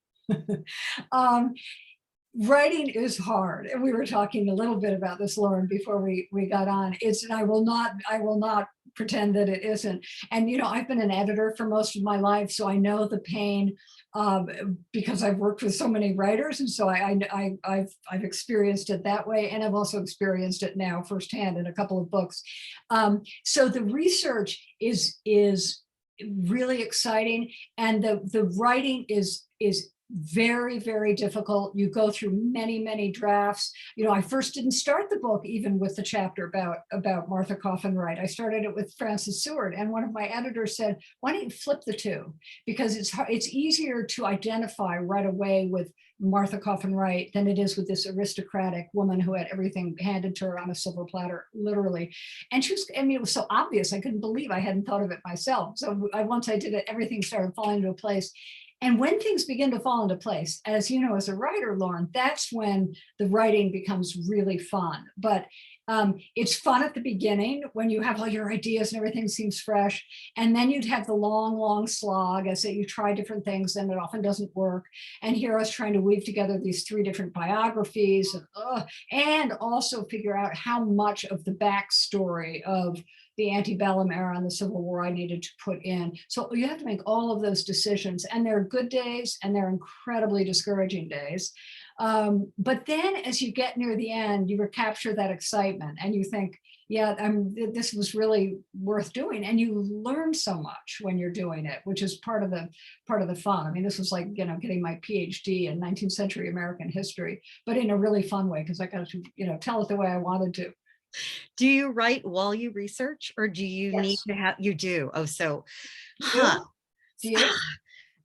Writing is hard, and we were talking a little bit about this, Lauren, before we got on. And I will not pretend that it isn't. And I've been an editor for most of my life, so I know the pain because I've worked with so many writers, and so I've experienced it that way, and I've also experienced it now firsthand in a couple of books. So the research is really exciting, and the writing is very, very difficult. You go through many, many drafts. I first didn't start the book even with the chapter about Martha Wright. I started it with Frances Seward, and one of my editors said, why don't you flip the two? Because it's easier to identify right away with Martha Wright than it is with this aristocratic woman who had everything handed to her on a silver platter, literally. And it was so obvious. I couldn't believe I hadn't thought of it myself. So once I did it, everything started falling into place. And when things begin to fall into place, as you know, as a writer, Lauren, that's when the writing becomes really fun. But it's fun at the beginning when you have all your ideas and everything seems fresh. And then you'd have the long, long slog as that you try different things and it often doesn't work. And here I was trying to weave together these 3 different biographies and also figure out how much of the backstory of the antebellum era and the Civil War I needed to put in. So you have to make all of those decisions, and there are good days and there are incredibly discouraging days. But then as you get near the end, you recapture that excitement and you think, yeah, this was really worth doing, and you learn so much when you're doing it, which is part of the fun. I mean, this was like, you know, getting my PhD in 19th century American history, but in a really fun way, because I got to, you know, tell it the way I wanted to. Do you write while you research, or do you need Yes. to have, you do? Oh, so, Do you?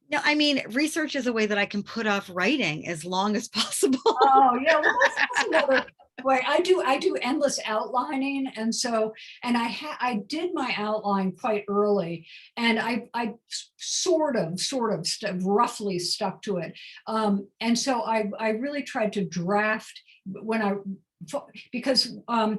No, I mean, research is a way that I can put off writing as long as possible. Oh, yeah, well, that's another way. I do endless outlining, and so, and I did my outline quite early, and I sort of roughly stuck to it, and so I really tried to draft when because I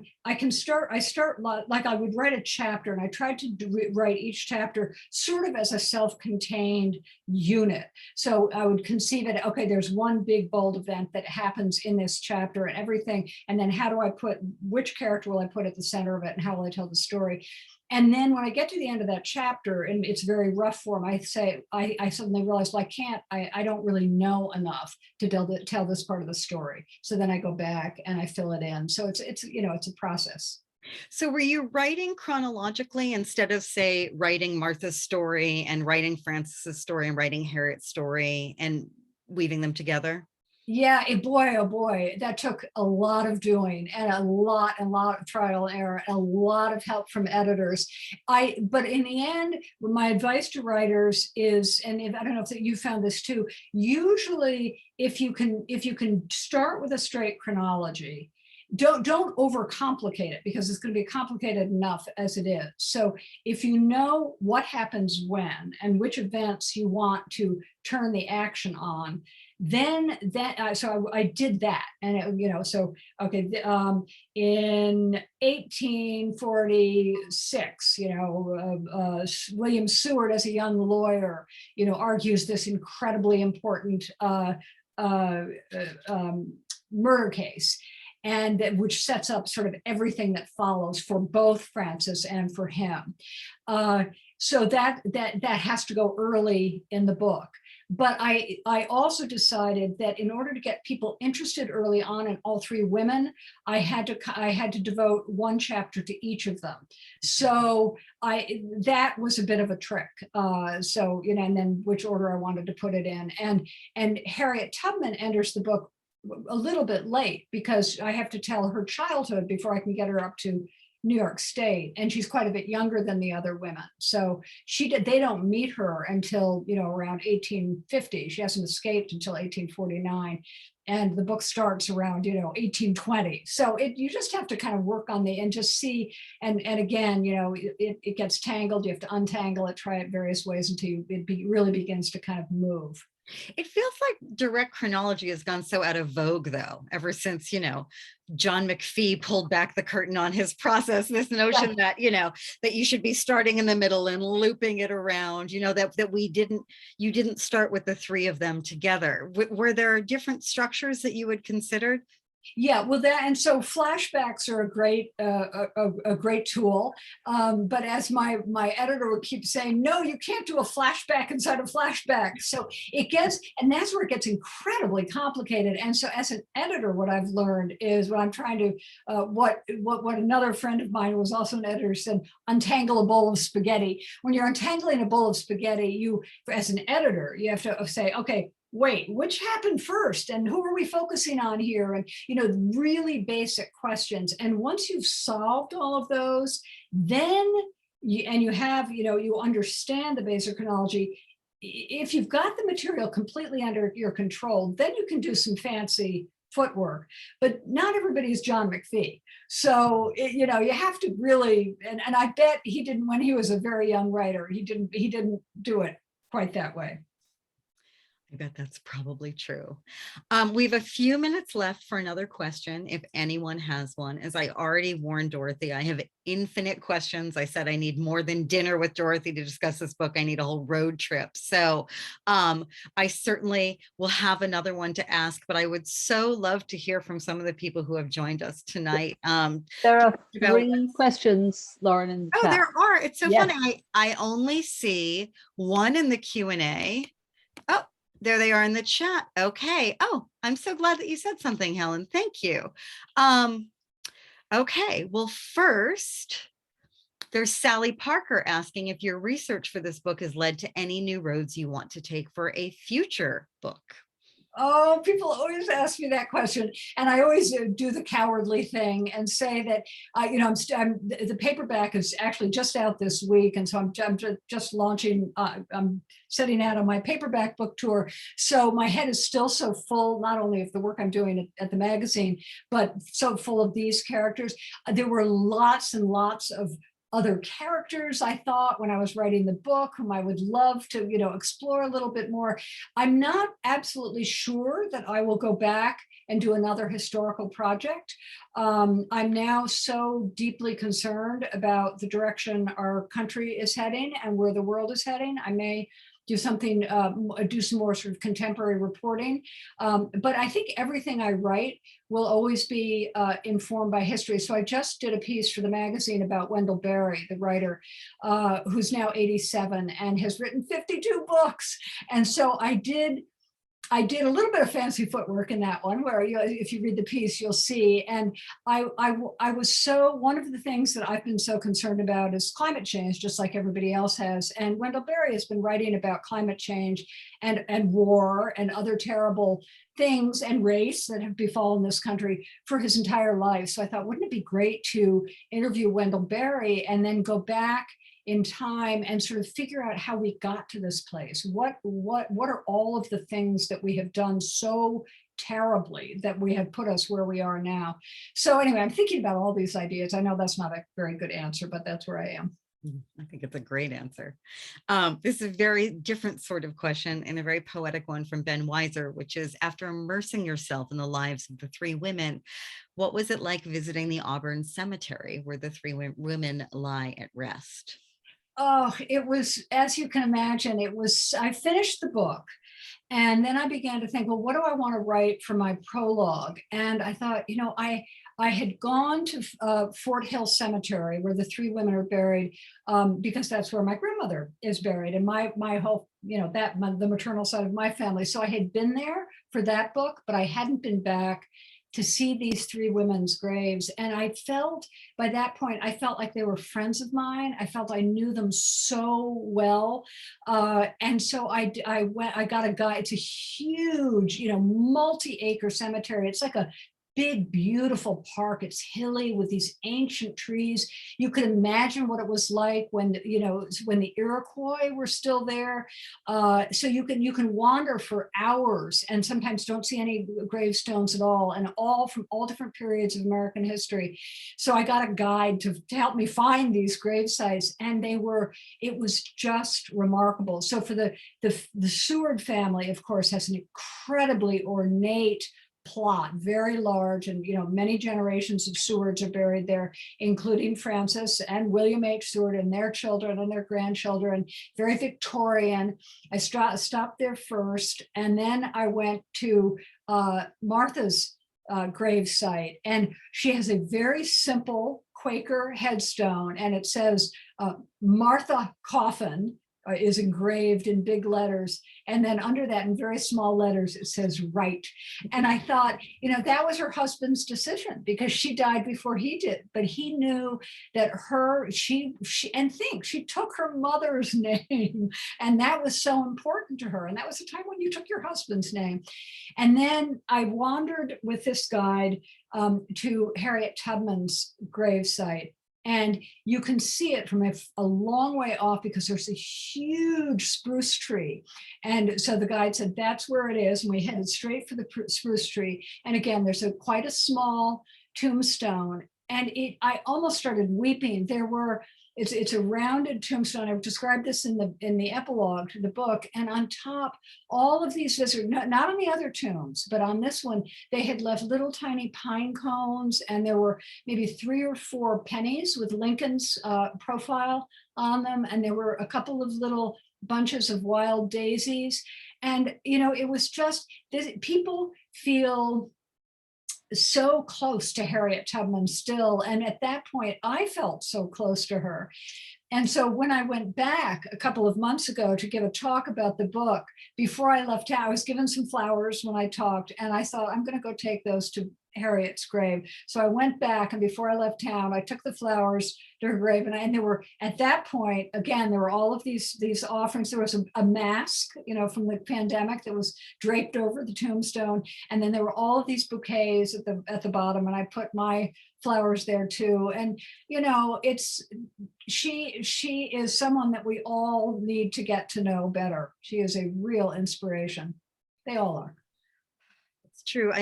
start like I would write a chapter, and I tried to write each chapter sort of as a self-contained unit. So I would conceive it, okay, there's one big bold event that happens in this chapter and everything, and then how do I put, which character will I put at the center of it, and how will I tell the story? And then when I get to the end of that chapter, and it's very rough form, I say, I suddenly realize, well, I don't really know enough to tell this part of the story. So then I go back and I fill it in. So it's you know, it's a process. So were you writing chronologically instead of, say, writing Martha's story and writing Frances's story and writing Harriet's story and weaving them together? Yeah, oh boy, that took a lot of doing, and a lot of trial and error, and a lot of help from editors. But in the end, my advice to writers is, and I don't know if you found this too, usually if you can start with a straight chronology, don't overcomplicate it, because it's going to be complicated enough as it is. So if you know what happens when and which events you want to turn the action on, then so I did that, and it, you know, so okay, in 1846, you know, William Seward, as a young lawyer, you know, argues this incredibly important murder case, and which sets up sort of everything that follows for both Frances and for him. So that has to go early in the book. But I also decided that in order to get people interested early on in all three women, I had to devote one chapter to each of them. So that was a bit of a trick. So, you know, and then which order I wanted to put it in. And Harriet Tubman enters the book a little bit late, because I have to tell her childhood before I can get her up to New York State, and she's quite a bit younger than the other women. So they don't meet her until, you know, around 1850. She hasn't escaped until 1849, and the book starts around, you know, 1820. So you just have to kind of work on and just see, and again, you know, it gets tangled. You have to untangle it, try it various ways until it really begins to kind of move. It feels like direct chronology has gone so out of vogue, though, ever since, you know, John McPhee pulled back the curtain on his process, this notion that, you know, that you should be starting in the middle and looping it around, you know, that you didn't start with the three of them together. Were there different structures that you had considered? Yeah, well, and so flashbacks are a great tool, but as my editor would keep saying, no, you can't do a flashback inside a flashback. So and that's where it gets incredibly complicated. And so as an editor, what I've learned is, what I'm trying to what another friend of mine who was also an editor said, untangle a bowl of spaghetti. When you're untangling a bowl of spaghetti, you, as an editor, you have to say, okay, wait, which happened first, and who are we focusing on here? And, you know, really basic questions. And once you've solved all of those, then you have, you know, you understand the basic chronology. If you've got the material completely under your control, then you can do some fancy footwork. But not everybody is John McPhee. So, you know, you have to really, and I bet he didn't, when he was a very young writer, he didn't do it quite that way. I bet that's probably true. We have a few minutes left for another question, if anyone has one. As I already warned Dorothy, I have infinite questions. I said I need more than dinner with Dorothy to discuss this book. I need a whole road trip. So I certainly will have another one to ask, but I would so love to hear from some of the people who have joined us tonight. There are three questions, Lauren, in the chat. There are. It's so funny. I only see one in the Q&A. Oh, there they are in the chat. Okay. Oh, I'm so glad that you said something, Helen. Thank you. Okay, well, first, there's Sally Parker asking if your research for this book has led to any new roads you want to take for a future book. Oh, people always ask me that question, and I always do the cowardly thing and say that the paperback is actually just out this week, and so I'm just launching. I'm setting out on my paperback book tour, so my head is still so full, not only of the work I'm doing at the magazine, but so full of these characters. There were lots and lots of other characters, I thought, when I was writing the book, whom I would love to, explore a little bit more. I'm not absolutely sure that I will go back and do another historical project. I'm now so deeply concerned about the direction our country is heading and where the world is heading. I may do something, do some more sort of contemporary reporting. But I think everything I write will always be informed by history. So I just did a piece for the magazine about Wendell Berry, the writer, who's now 87 and has written 52 books. And so I did a little bit of fancy footwork in that one, where if you read the piece, you'll see. And I was one of the things that I've been so concerned about is climate change, just like everybody else has. And Wendell Berry has been writing about climate change and war and other terrible things and race that have befallen this country for his entire life. So I thought, wouldn't it be great to interview Wendell Berry and then go back in time and sort of figure out how we got to this place. What are all of the things that we have done so terribly that we have put us where we are now? So anyway, I'm thinking about all these ideas. I know that's not a very good answer, but that's where I am. I think it's a great answer. This is a very different sort of question and a very poetic one from Ben Weiser, which is, after immersing yourself in the lives of the three women, what was it like visiting the Auburn Cemetery where the three women lie at rest? Oh, it was, as you can imagine, I finished the book and then I began to think, well, what do I want to write for my prologue? And I thought, I had gone to Fort Hill Cemetery where the three women are buried, because that's where my grandmother is buried and my whole, the maternal side of my family. So I had been there for that book, but I hadn't been back to see these three women's graves. And I felt, by that point, I felt like they were friends of mine. I felt I knew them so well. And so I got a guide. It's a huge, multi-acre cemetery. It's like a big, beautiful park. It's hilly with these ancient trees. You could imagine what it was like when the Iroquois were still there. So you can wander for hours and sometimes don't see any gravestones at all, and all from all different periods of American history. So I got a guide to help me find these grave sites, and it was just remarkable. So for the Seward family, of course, has an incredibly ornate plot, very large, and many generations of Sewards are buried there, including Francis and William H. Seward and their children and their grandchildren. Very Victorian. I stopped there first, and then I went to Martha's grave site, and she has a very simple Quaker headstone, and it says Martha Coffin is engraved in big letters. And then under that, in very small letters, it says Wright. And I thought, that was her husband's decision because she died before he did. But he knew that she took her mother's name. And that was so important to her. And that was the time when you took your husband's name. And then I wandered with this guide to Harriet Tubman's gravesite. And you can see it from a long way off because there's a huge spruce tree. And so the guide said, that's where it is. And we headed straight for the spruce tree. And again, there's quite a small tombstone. And I almost started weeping. It's a rounded tombstone. I've described this in the epilogue to the book. And on top, all of these visitors, not on the other tombs, but on this one, they had left little tiny pine cones, and there were maybe 3 or 4 pennies with Lincoln's profile on them. And there were a couple of little bunches of wild daisies. And, it was just, people feel so close to Harriet Tubman still. And at that point, I felt so close to her. And so when I went back a couple of months ago to give a talk about the book, before I left town, I was given some flowers when I talked, and I thought, I'm going to go take those to Harriet's grave. So I went back, and before I left town, I took the flowers to her grave, and there were, at that point, again, there were all of these offerings. There was a mask, from the pandemic that was draped over the tombstone, and then there were all of these bouquets at the bottom, and I put my flowers there too. And she is someone that we all need to get to know better. She is a real inspiration. They all are. It's true.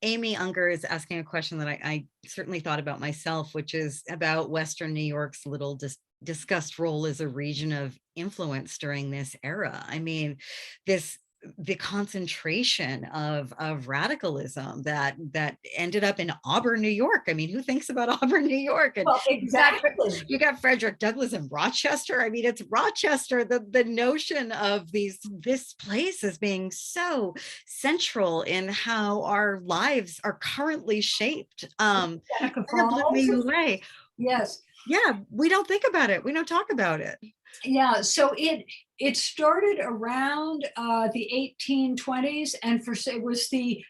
Amy Unger is asking a question that I certainly thought about myself, which is about Western New York's little discussed role as a region of influence during this era. I mean, the concentration of radicalism that ended up in Auburn, New York. I mean, who thinks about Auburn, New York? And well, exactly. You got Frederick Douglass in Rochester. I mean, it's Rochester. The notion of this place as being so central in how our lives are currently shaped. In a new way. Yes. Yeah, we don't think about it. We don't talk about it. Yeah, so it started around the 1820s, and it was the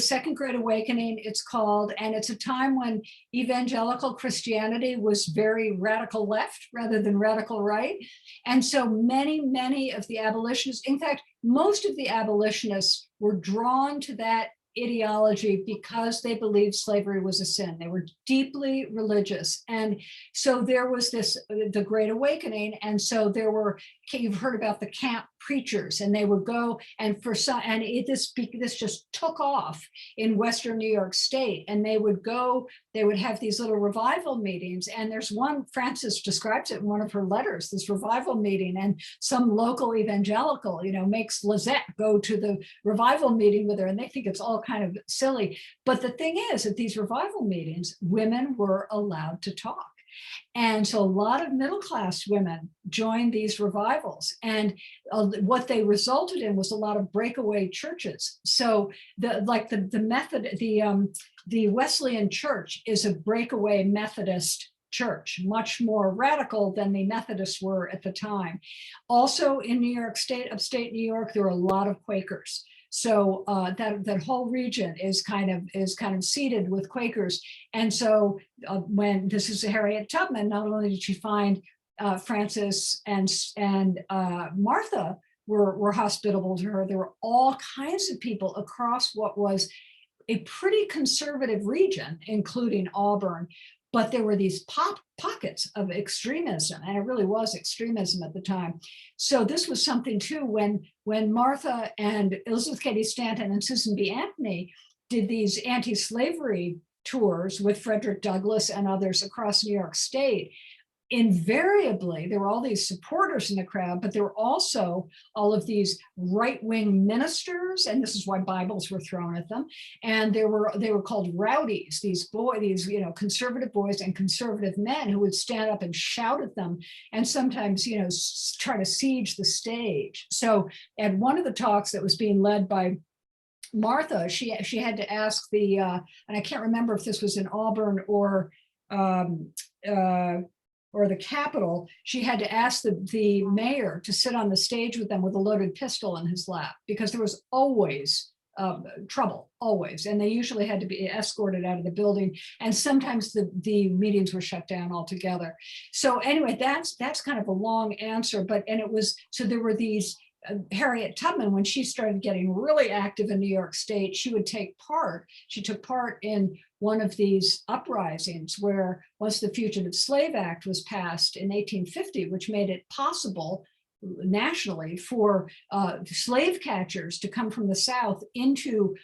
Second Great Awakening, it's called, and it's a time when evangelical Christianity was very radical left rather than radical right, and so many of the abolitionists, in fact, most of the abolitionists were drawn to that ideology because they believed slavery was a sin. They were deeply religious. And so there was the Great Awakening. And so you've heard about the camp preachers, and they would go, and this just took off in Western New York State. And they would have these little revival meetings. And there's one, Frances describes it in one of her letters, this revival meeting, and some local evangelical, makes Lizette go to the revival meeting with her, and they think it's all kind of silly. But the thing is, at these revival meetings, women were allowed to talk. And so a lot of middle-class women joined these revivals, and what they resulted in was a lot of breakaway churches. So the Wesleyan Church is a breakaway Methodist church, much more radical than the Methodists were at the time. Also in New York State, upstate New York, there are a lot of Quakers. So that whole region is kind of seeded with Quakers. And so when this is Harriet Tubman, not only did she find Frances and Martha were hospitable to her, there were all kinds of people across what was a pretty conservative region, including Auburn. But there were these pockets of extremism, and it really was extremism at the time. So this was something too, when Martha and Elizabeth Cady Stanton and Susan B. Anthony did these anti-slavery tours with Frederick Douglass and others across New York State, invariably there were all these supporters in the crowd, but there were also all of these right-wing ministers, and this is why Bibles were thrown at them, and they were called rowdies, these conservative boys and conservative men who would stand up and shout at them, and sometimes try to siege the stage. So at one of the talks that was being led by Martha, she had to ask and I can't remember if this was in Auburn or the Capitol, she had to ask the mayor to sit on the stage with them with a loaded pistol in his lap, because there was always trouble, always. And they usually had to be escorted out of the building. And sometimes the meetings were shut down altogether. So anyway, that's kind of a long answer, so there were these, Harriet Tubman, when she started getting really active in New York State, she took part in one of these uprisings where, once the Fugitive Slave Act was passed in 1850, which made it possible nationally for slave catchers to come from the South into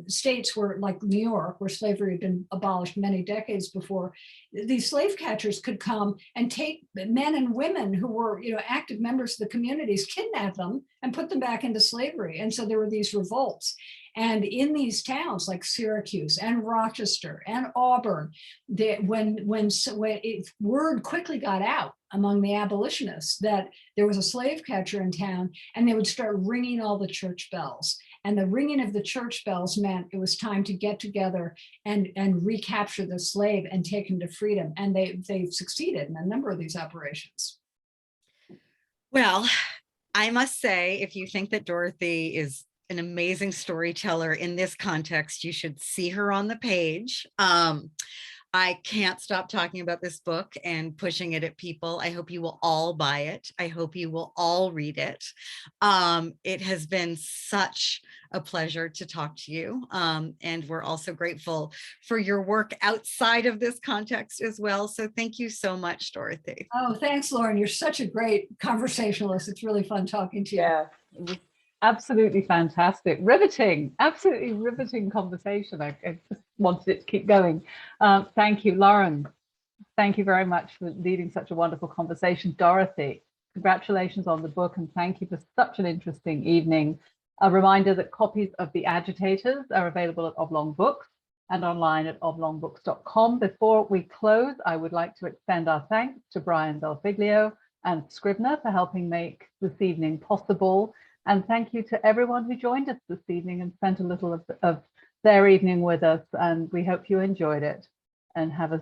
states like New York, where slavery had been abolished many decades before, these slave catchers could come and take men and women who were active members of the communities, kidnap them and put them back into slavery. And so there were these revolts. And in these towns like Syracuse and Rochester and Auburn, when word quickly got out among the abolitionists that there was a slave catcher in town, and they would start ringing all the church bells. And the ringing of the church bells meant it was time to get together and recapture the slave and take him to freedom. And they succeeded in a number of these operations. Well, I must say, if you think that Dorothy is an amazing storyteller. In this context, you should see her on the page. I can't stop talking about this book and pushing it at people. I hope you will all buy it. I hope you will all read it. It has been such a pleasure to talk to you. And we're also grateful for your work outside of this context as well. So thank you so much, Dorothy. Oh, thanks, Lauren. You're such a great conversationalist. It's really fun talking to you. Yeah, it was absolutely fantastic. Riveting, absolutely riveting conversation. I just wanted it to keep going. Thank you, Lauren. Thank you very much for leading such a wonderful conversation. Dorothy, congratulations on the book and thank you for such an interesting evening. A reminder that copies of The Agitators are available at Oblong Books and online at oblongbooks.com. Before we close, I would like to extend our thanks to Brian Belfiglio and Scribner for helping make this evening possible. And thank you to everyone who joined us this evening and spent a little of their evening with us. And we hope you enjoyed it and have a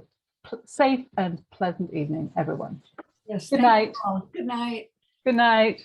safe and pleasant evening, everyone. Yes. Good night. Good night. Good night.